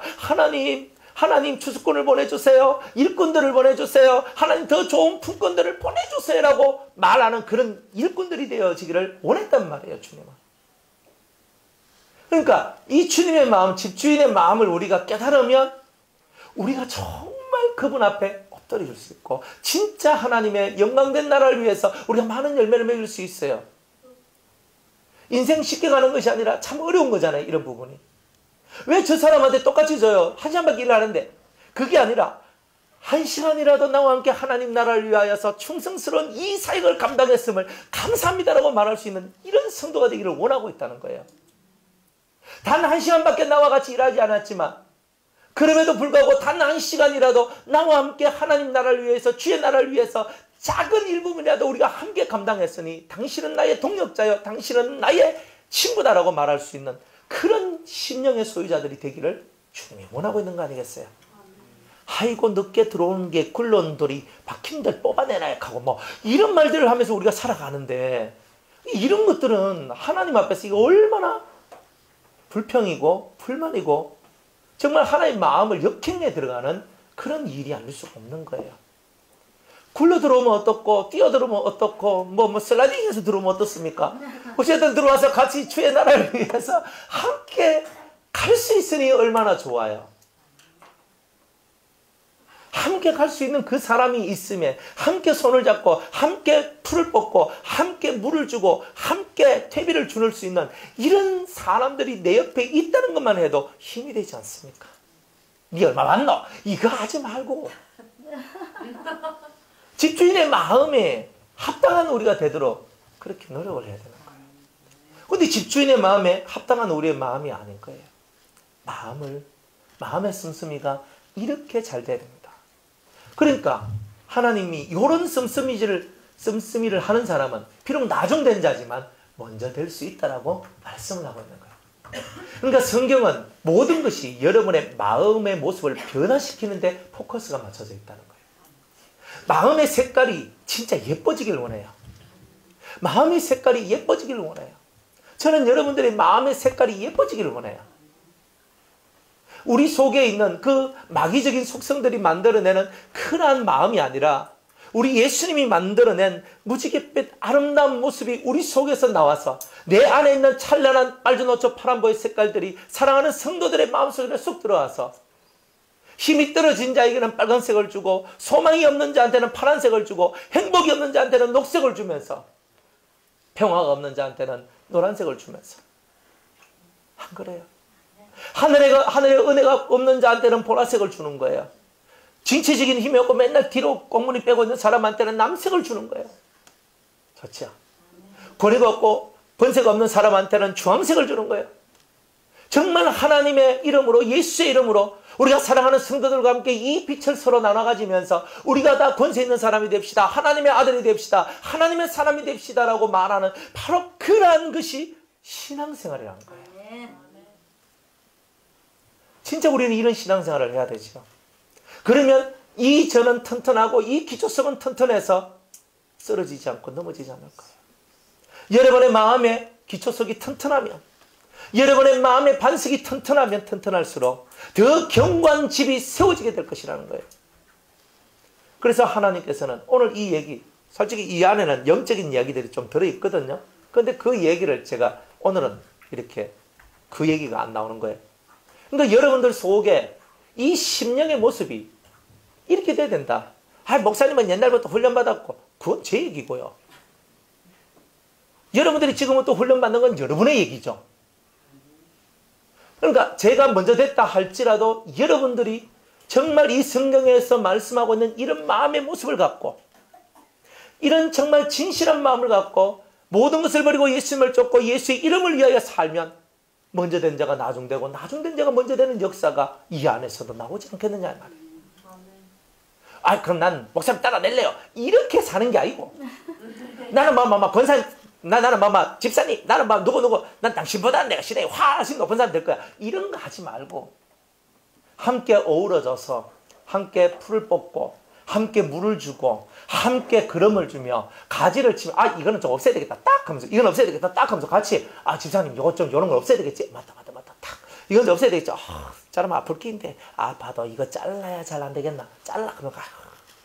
하나님 추수꾼을 보내주세요. 일꾼들을 보내주세요. 하나님 더 좋은 품꾼들을 보내주세요. 라고 말하는 그런 일꾼들이 되어지기를 원했단 말이에요, 주님은. 그러니까 이 주님의 마음, 집주인의 마음을 우리가 깨달으면 우리가 정말 그분 앞에 엎드릴 수 있고, 진짜 하나님의 영광된 나라를 위해서 우리가 많은 열매를 맺을 수 있어요. 인생 쉽게 가는 것이 아니라 참 어려운 거잖아요, 이런 부분이. 왜 저 사람한테 똑같이 줘요? 1시간밖에 일을 하는데. 그게 아니라 1시간이라도 나와 함께 하나님 나라를 위하여서 충성스러운 이 사역을 감당했음을 감사합니다라고 말할 수 있는 이런 성도가 되기를 원하고 있다는 거예요. 단 1시간밖에 나와 같이 일하지 않았지만, 그럼에도 불구하고 단 1시간이라도 나와 함께 하나님 나라를 위해서, 주의 나라를 위해서 작은 일부분이라도 우리가 함께 감당했으니 당신은 나의 동역자요, 당신은 나의 친구다라고 말할 수 있는 그런 심령의 소유자들이 되기를 주님이 원하고 있는 거 아니겠어요? 아이고 늦게 들어오는 게 굴러온 돌이 박힌들 뽑아내나요 하고 뭐 이런 말들을 하면서 우리가 살아가는데, 이런 것들은 하나님 앞에서 이거 얼마나 불평이고 불만이고 정말 하나님의 마음을 역행해 들어가는 그런 일이 아닐 수가 없는 거예요. 굴러 들어오면 어떻고, 뛰어 들어오면 어떻고, 슬라이딩해서 들어오면 어떻습니까? 어쨌든 들어와서 같이 주의 나라를 위해서 함께 갈 수 있으니 얼마나 좋아요. 함께 갈 수 있는 그 사람이 있음에, 함께 손을 잡고, 함께 풀을 뽑고, 함께 물을 주고, 함께 퇴비를 주는 수 있는 이런 사람들이 내 옆에 있다는 것만 해도 힘이 되지 않습니까? 네 얼마 많노? 이거 하지 말고. 집주인의 마음에 합당한 우리가 되도록 그렇게 노력을 해야 되는 거예요. 그런데 집주인의 마음에 합당한 우리의 마음이 아닌 거예요. 마음의 씀씀이가 이렇게 잘 돼야 됩니다. 그러니까 하나님이 이런 씀씀이를 하는 사람은 비록 나중된 자지만 먼저 될 수 있다라고 말씀을 하고 있는 거예요. 그러니까 성경은 모든 것이 여러분의 마음의 모습을 변화시키는 데 포커스가 맞춰져 있다는 거예요. 마음의 색깔이 진짜 예뻐지길 원해요. 마음의 색깔이 예뻐지길 원해요. 저는 여러분들의 마음의 색깔이 예뻐지길 원해요. 우리 속에 있는 그 마귀적인 속성들이 만들어내는 흔한 마음이 아니라 우리 예수님이 만들어낸 무지갯빛 아름다운 모습이 우리 속에서 나와서 내 안에 있는 찬란한 빨주노초 파란보의 색깔들이 사랑하는 성도들의 마음속에 쏙 들어와서 힘이 떨어진 자에게는 빨간색을 주고, 소망이 없는 자한테는 파란색을 주고, 행복이 없는 자한테는 녹색을 주면서, 평화가 없는 자한테는 노란색을 주면서 안 그래요? 하늘의 은혜가 없는 자한테는 보라색을 주는 거예요. 진취적인 힘이 없고 맨날 뒤로 꽁무니 빼고 있는 사람한테는 남색을 주는 거예요. 좋죠? 권위가 없고 번세가 없는 사람한테는 주황색을 주는 거예요. 정말 하나님의 이름으로, 예수의 이름으로 우리가 사랑하는 성도들과 함께 이 빛을 서로 나눠 가지면서 우리가 다 권세 있는 사람이 됩시다. 하나님의 아들이 됩시다. 하나님의 사람이 됩시다라고 말하는 바로 그러한 것이 신앙생활이라는 거예요. 진짜 우리는 이런 신앙생활을 해야 되죠. 그러면 이 전은 튼튼하고 이 기초성은 튼튼해서 쓰러지지 않고 넘어지지 않을 거예요. 여러분의 마음에 기초석이 튼튼하면, 여러분의 마음의 반석이 튼튼하면 튼튼할수록 더 견고한 집이 세워지게 될 것이라는 거예요. 그래서 하나님께서는 오늘 이 얘기, 솔직히 이 안에는 영적인 이야기들이 좀 들어있거든요. 그런데 그 얘기를 제가 오늘은 이렇게 그 얘기가 안 나오는 거예요. 그러니까 여러분들 속에 이 심령의 모습이 이렇게 돼야 된다. 목사님은 옛날부터 훈련받았고, 그건 제 얘기고요. 여러분들이 지금은 또 훈련받는 건 여러분의 얘기죠. 그러니까 제가 먼저 됐다 할지라도 여러분들이 정말 이 성경에서 말씀하고 있는 이런 마음의 모습을 갖고, 이런 정말 진실한 마음을 갖고 모든 것을 버리고 예수님을 쫓고 예수의 이름을 위하여 살면 먼저 된 자가 나중되고 나중된 자가 먼저 되는 역사가 이 안에서도 나오지 않겠느냐 이 말이에요. 그럼 난 목사님 따라낼래요. 이렇게 사는 게 아니고, 나는 권사님, 나는 집사님, 나는 누구, 난 당신보다 내가 시대에 훨씬 높은 사람 될 거야. 이런 거 하지 말고 함께 어우러져서 함께 풀을 뽑고 함께 물을 주고 함께 그름을 주며 가지를 치며 이거는 좀 없애야 되겠다 딱 하면서 이건 없애야 되겠다 딱 하면서 같이 집사님 요거 좀 요런 걸 없애야 되겠지. 맞다 딱 이건 없애야 되겠죠. 자르면 아플 끼인데 봐도 이거 잘라야 잘 안 되겠나. 잘라 그러면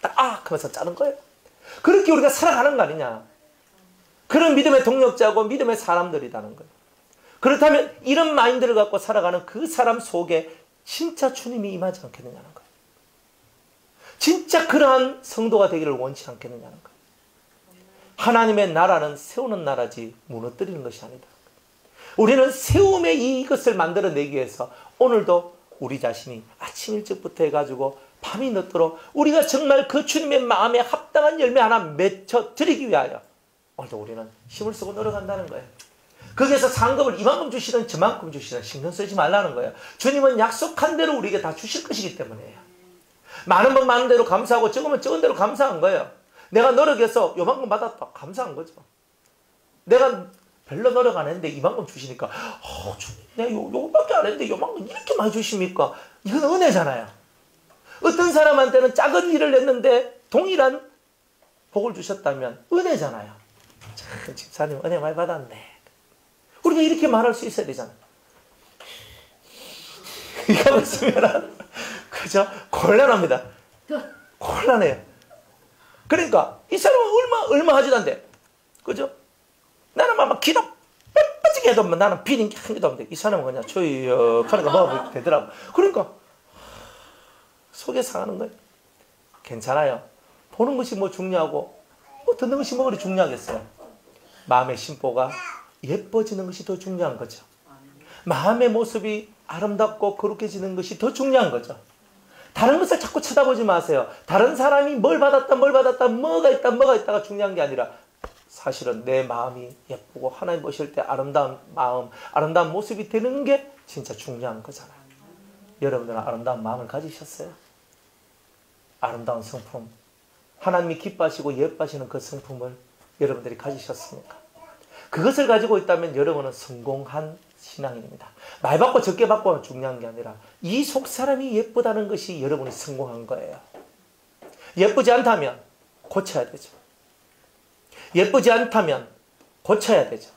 딱 하면서 자른 거예요. 그렇게 우리가 살아가는 거 아니냐. 그런 믿음의 동력자고 믿음의 사람들이라는 거예요. 그렇다면 이런 마인드를 갖고 살아가는 그 사람 속에 진짜 주님이 임하지 않겠느냐는 거예요. 진짜 그러한 성도가 되기를 원치 않겠느냐는 거예요. 하나님의 나라는 세우는 나라지 무너뜨리는 것이 아니다. 우리는 세움의 이것을 만들어내기 위해서 오늘도 우리 자신이 아침 일찍부터 해가지고 밤이 늦도록 우리가 정말 그 주님의 마음에 합당한 열매 하나 맺혀 드리기 위하여 오늘도 우리는 힘을 쓰고 노력한다는 거예요. 거기에서 상급을 이만큼 주시든 저만큼 주시든 신경 쓰지 말라는 거예요. 주님은 약속한 대로 우리에게 다 주실 것이기 때문에요. 많은 건 많은 대로 감사하고 적으면 적은 대로 감사한 거예요. 내가 노력해서 요만큼 받았다. 감사한 거죠. 내가 별로 노력 안 했는데 이만큼 주시니까 주님 내가 요거밖에 안 했는데 요만큼 이렇게 많이 주십니까? 이건 은혜잖아요. 어떤 사람한테는 작은 일을 했는데 동일한 복을 주셨다면 은혜잖아요. 참 집사님 은혜 많이 받았네. 우리가 이렇게 말할 수 있어야 되잖아요. 이거 없으면 그죠? 곤란합니다. 곤란해요. 그러니까 이 사람은 얼마 하지도 않대. 그죠? 나는 막 기도 빽빽하게 해도 나는 비린 게 한 개도 없는데 이 사람은 그냥 조용하니까 먹어도 되더라고. 그러니까 속에 상하는 거예요. 괜찮아요. 보는 것이 뭐 중요하고 듣는 것이 뭐 그리 중요하겠어요. 마음의 심보가 예뻐지는 것이 더 중요한 거죠. 마음의 모습이 아름답고 거룩해지는 것이 더 중요한 거죠. 다른 것을 자꾸 쳐다보지 마세요. 다른 사람이 뭘 받았다 뭐가 있다가 중요한 게 아니라 사실은 내 마음이 예쁘고 하나님 보실 때 아름다운 마음, 아름다운 모습이 되는 게 진짜 중요한 거잖아요. 여러분들은 아름다운 마음을 가지셨어요? 아름다운 성품, 하나님이 기뻐하시고 예뻐하시는 그 성품을 여러분들이 가지셨습니까? 그것을 가지고 있다면 여러분은 성공한 신앙인입니다. 많이 받고 적게 받고 중요한 게 아니라 이 속 사람이 예쁘다는 것이 여러분이 성공한 거예요. 예쁘지 않다면 고쳐야 되죠. 예쁘지 않다면 고쳐야 되죠.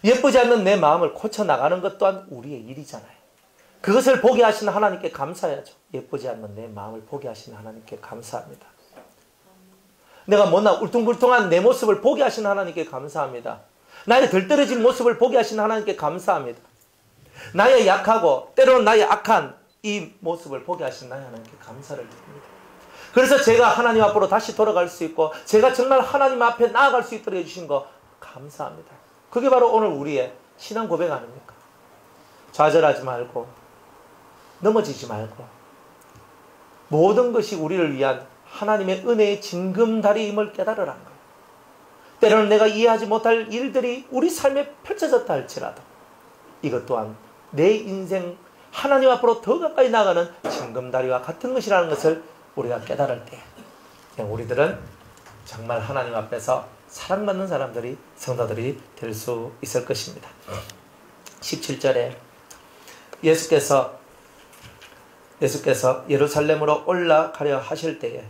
예쁘지 않는 내 마음을 고쳐나가는 것 또한 우리의 일이잖아요. 그것을 보게 하시는 하나님께 감사해야죠. 예쁘지 않는 내 마음을 보게 하시는 하나님께 감사합니다. 내가 못나 울퉁불퉁한 내 모습을 보게 하시는 하나님께 감사합니다. 나의 덜떨어진 모습을 보게 하시는 하나님께 감사합니다. 나의 약하고 때로는 나의 악한 이 모습을 보게 하시는 하나님께 감사를 드립니다. 그래서 제가 하나님 앞으로 다시 돌아갈 수 있고 제가 정말 하나님 앞에 나아갈 수 있도록 해주신 거 감사합니다. 그게 바로 오늘 우리의 신앙 고백 아닙니까? 좌절하지 말고 넘어지지 말고 모든 것이 우리를 위한 하나님의 은혜의 징검다리임을 깨달으라는 거예요. 때로는 내가 이해하지 못할 일들이 우리 삶에 펼쳐졌다 할지라도 이것 또한 내 인생 하나님 앞으로 더 가까이 나가는 징검다리와 같은 것이라는 것을 우리가 깨달을 때 우리들은 정말 하나님 앞에서 사랑받는 사람들이 성도들이 될 수 있을 것입니다. 17절에 예수께서 예루살렘으로 올라가려 하실 때에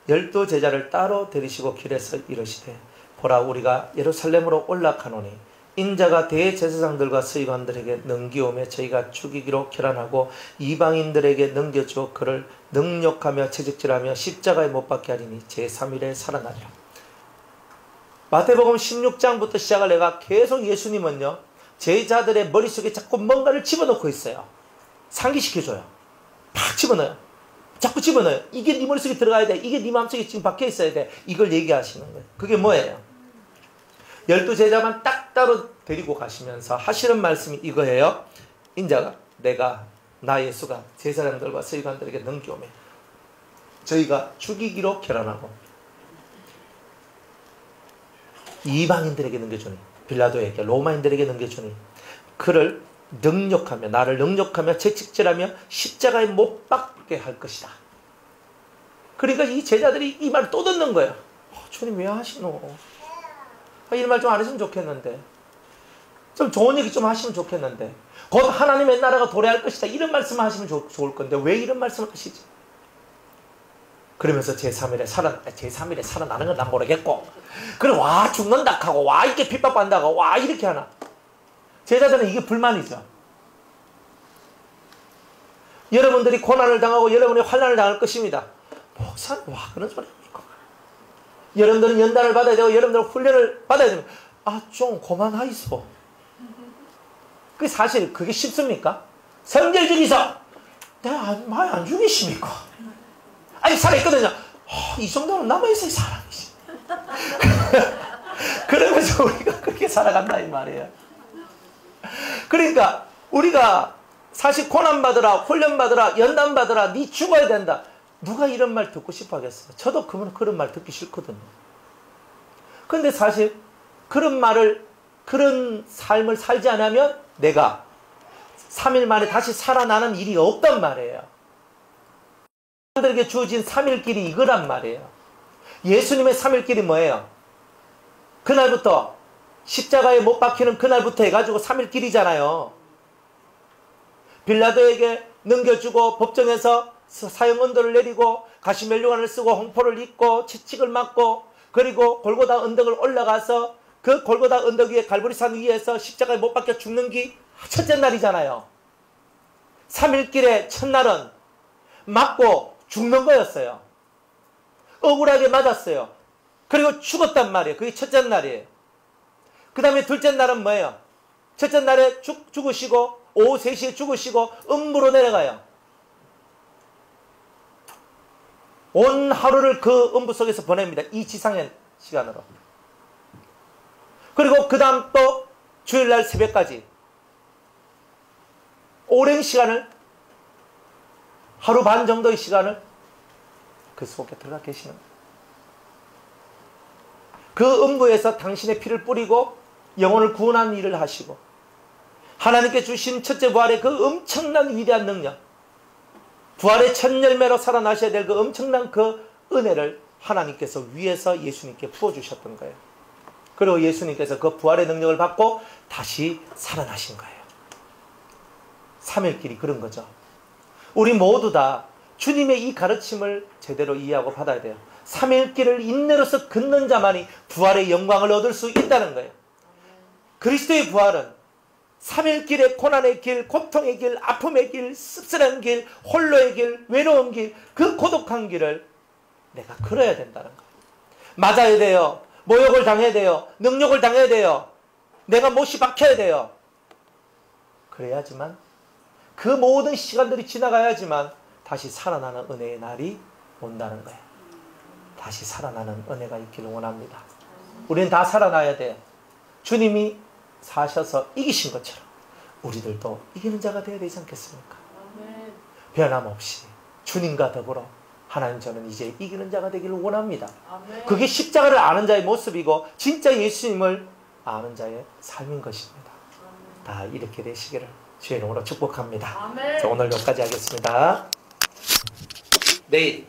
12 제자를 따로 데리시고 길에서 이르시되 보라 우리가 예루살렘으로 올라가노니 인자가 대제사장들과 서기관들에게 넘기오며 저희가 죽이기로 결단하고 이방인들에게 넘겨주어 그를 능욕하며 채찍질하며 십자가에 못 박게 하리니 제3일에 살아나리라. 마태복음 16장부터 시작을 내가 계속 예수님은요 제자들의 머릿속에 자꾸 뭔가를 집어넣고 있어요. 상기시켜줘요. 팍 집어넣어요. 자꾸 집어넣어요. 이게 네 머릿속에 들어가야 돼. 이게 네 마음속에 지금 박혀 있어야 돼. 이걸 얘기하시는 거예요. 그게 뭐예요? 12제자만 딱 따로 데리고 가시면서 하시는 말씀이 이거예요. 인자가 나 예수가 제사장들과 서기관들에게 넘겨오며 저희가 죽이기로 결단하고 이방인들에게 넘겨주니 빌라도에게 로마인들에게 넘겨주니 그를 능욕하며 나를 능욕하며 채찍질하며 십자가에 못 박게 할 것이다. 그러니까 이 제자들이 이 말을 또 듣는 거예요. 주님 왜 하시노? 이 말 좀 안 했으면 좋겠는데 좀 좋은 얘기 좀 하시면 좋겠는데 곧 하나님의 나라가 도래할 것이다 이런 말씀을 하시면 좋을 건데 왜 이런 말씀을 하시지? 그러면서 제3일에 살아나는 건 난 모르겠고 그래 와 죽는다 하고 와 이렇게 핍박받는다 하고 와 이렇게 하나 제자들은 이게 불만이죠. 여러분들이 고난을 당하고 여러분이 환난을 당할 것입니다. 목사님 와 그런 소리 합니까? 여러분들은 연단을 받아야 되고 여러분들은 훈련을 받아야 됩니다. 좀 그만하이소. 그게 사실 그게 쉽습니까? 성질 죽이서 내가 많이 안 죽이십니까? 아니 살아있거든요. 이 정도는 남아있어야 사람이지. 그러면서 우리가 그렇게 살아간다 이 말이에요. 그러니까 우리가 사실 고난받으라 훈련받으라 연단받으라 네 죽어야 된다. 누가 이런 말 듣고 싶어 하겠어요? 저도 그런 말 듣기 싫거든요. 근데 사실 그런 삶을 살지 않으면 내가 3일 만에 다시 살아나는 일이 없단 말이에요. 사람들에게 주어진 3일길이 이거란 말이에요. 예수님의 3일길이 뭐예요? 그날부터 십자가에 못 박히는 그날부터 해가지고 3일길이잖아요. 빌라도에게 넘겨주고 법정에서 사형 언도를 내리고 가시멜류관을 쓰고 홍포를 입고 채찍을 맞고 그리고 골고다 언덕을 올라가서 그 골고다 언덕 위에 갈보리산 위에서 십자가에 못 박혀 죽는 게 첫째 날이잖아요. 3일길의 첫날은 맞고 죽는 거였어요. 억울하게 맞았어요. 그리고 죽었단 말이에요. 그게 첫째 날이에요. 그 다음에 둘째 날은 뭐예요? 첫째 날에 죽으시고 오후 3시에 죽으시고 음부로 내려가요. 온 하루를 그 음부 속에서 보냅니다. 이 지상의 시간으로. 그리고 그 다음 또 주일날 새벽까지 오랜 시간을 하루 반 정도의 시간을 그 속에 들어가 계시는 거예요. 그 음부에서 당신의 피를 뿌리고 영혼을 구원하는 일을 하시고 하나님께 주신 첫째 부활의 그 엄청난 위대한 능력 부활의 첫 열매로 살아나셔야 될 그 엄청난 그 은혜를 하나님께서 위에서 예수님께 부어주셨던 거예요. 그리고 예수님께서 그 부활의 능력을 받고 다시 살아나신 거예요. 3일길이 그런 거죠. 우리 모두 다 주님의 이 가르침을 제대로 이해하고 받아야 돼요. 3일길을 인내로서 걷는 자만이 부활의 영광을 얻을 수 있다는 거예요. 그리스도의 부활은 3일길의 고난의 길, 고통의 길, 아픔의 길, 씁쓸한 길, 홀로의 길, 외로운 길, 그 고독한 길을 내가 걸어야 된다는 거예요. 맞아야 돼요. 모욕을 당해야 돼요. 능욕을 당해야 돼요. 내가 못이 박혀야 돼요. 그래야지만 그 모든 시간들이 지나가야지만 다시 살아나는 은혜의 날이 온다는 거예요. 다시 살아나는 은혜가 있기를 원합니다. 우리는 다 살아나야 돼요. 주님이 사셔서 이기신 것처럼 우리들도 이기는 자가 되어야 되지 않겠습니까? 아멘. 변함없이 주님과 더불어 하나님 저는 이제 이기는 자가 되기를 원합니다. 아멘. 그게 십자가를 아는 자의 모습이고 진짜 예수님을 아는 자의 삶인 것입니다. 다 이렇게 되시기를 주의 이름으로 축복합니다. 아멘. 자, 오늘 여기까지 하겠습니다. 내일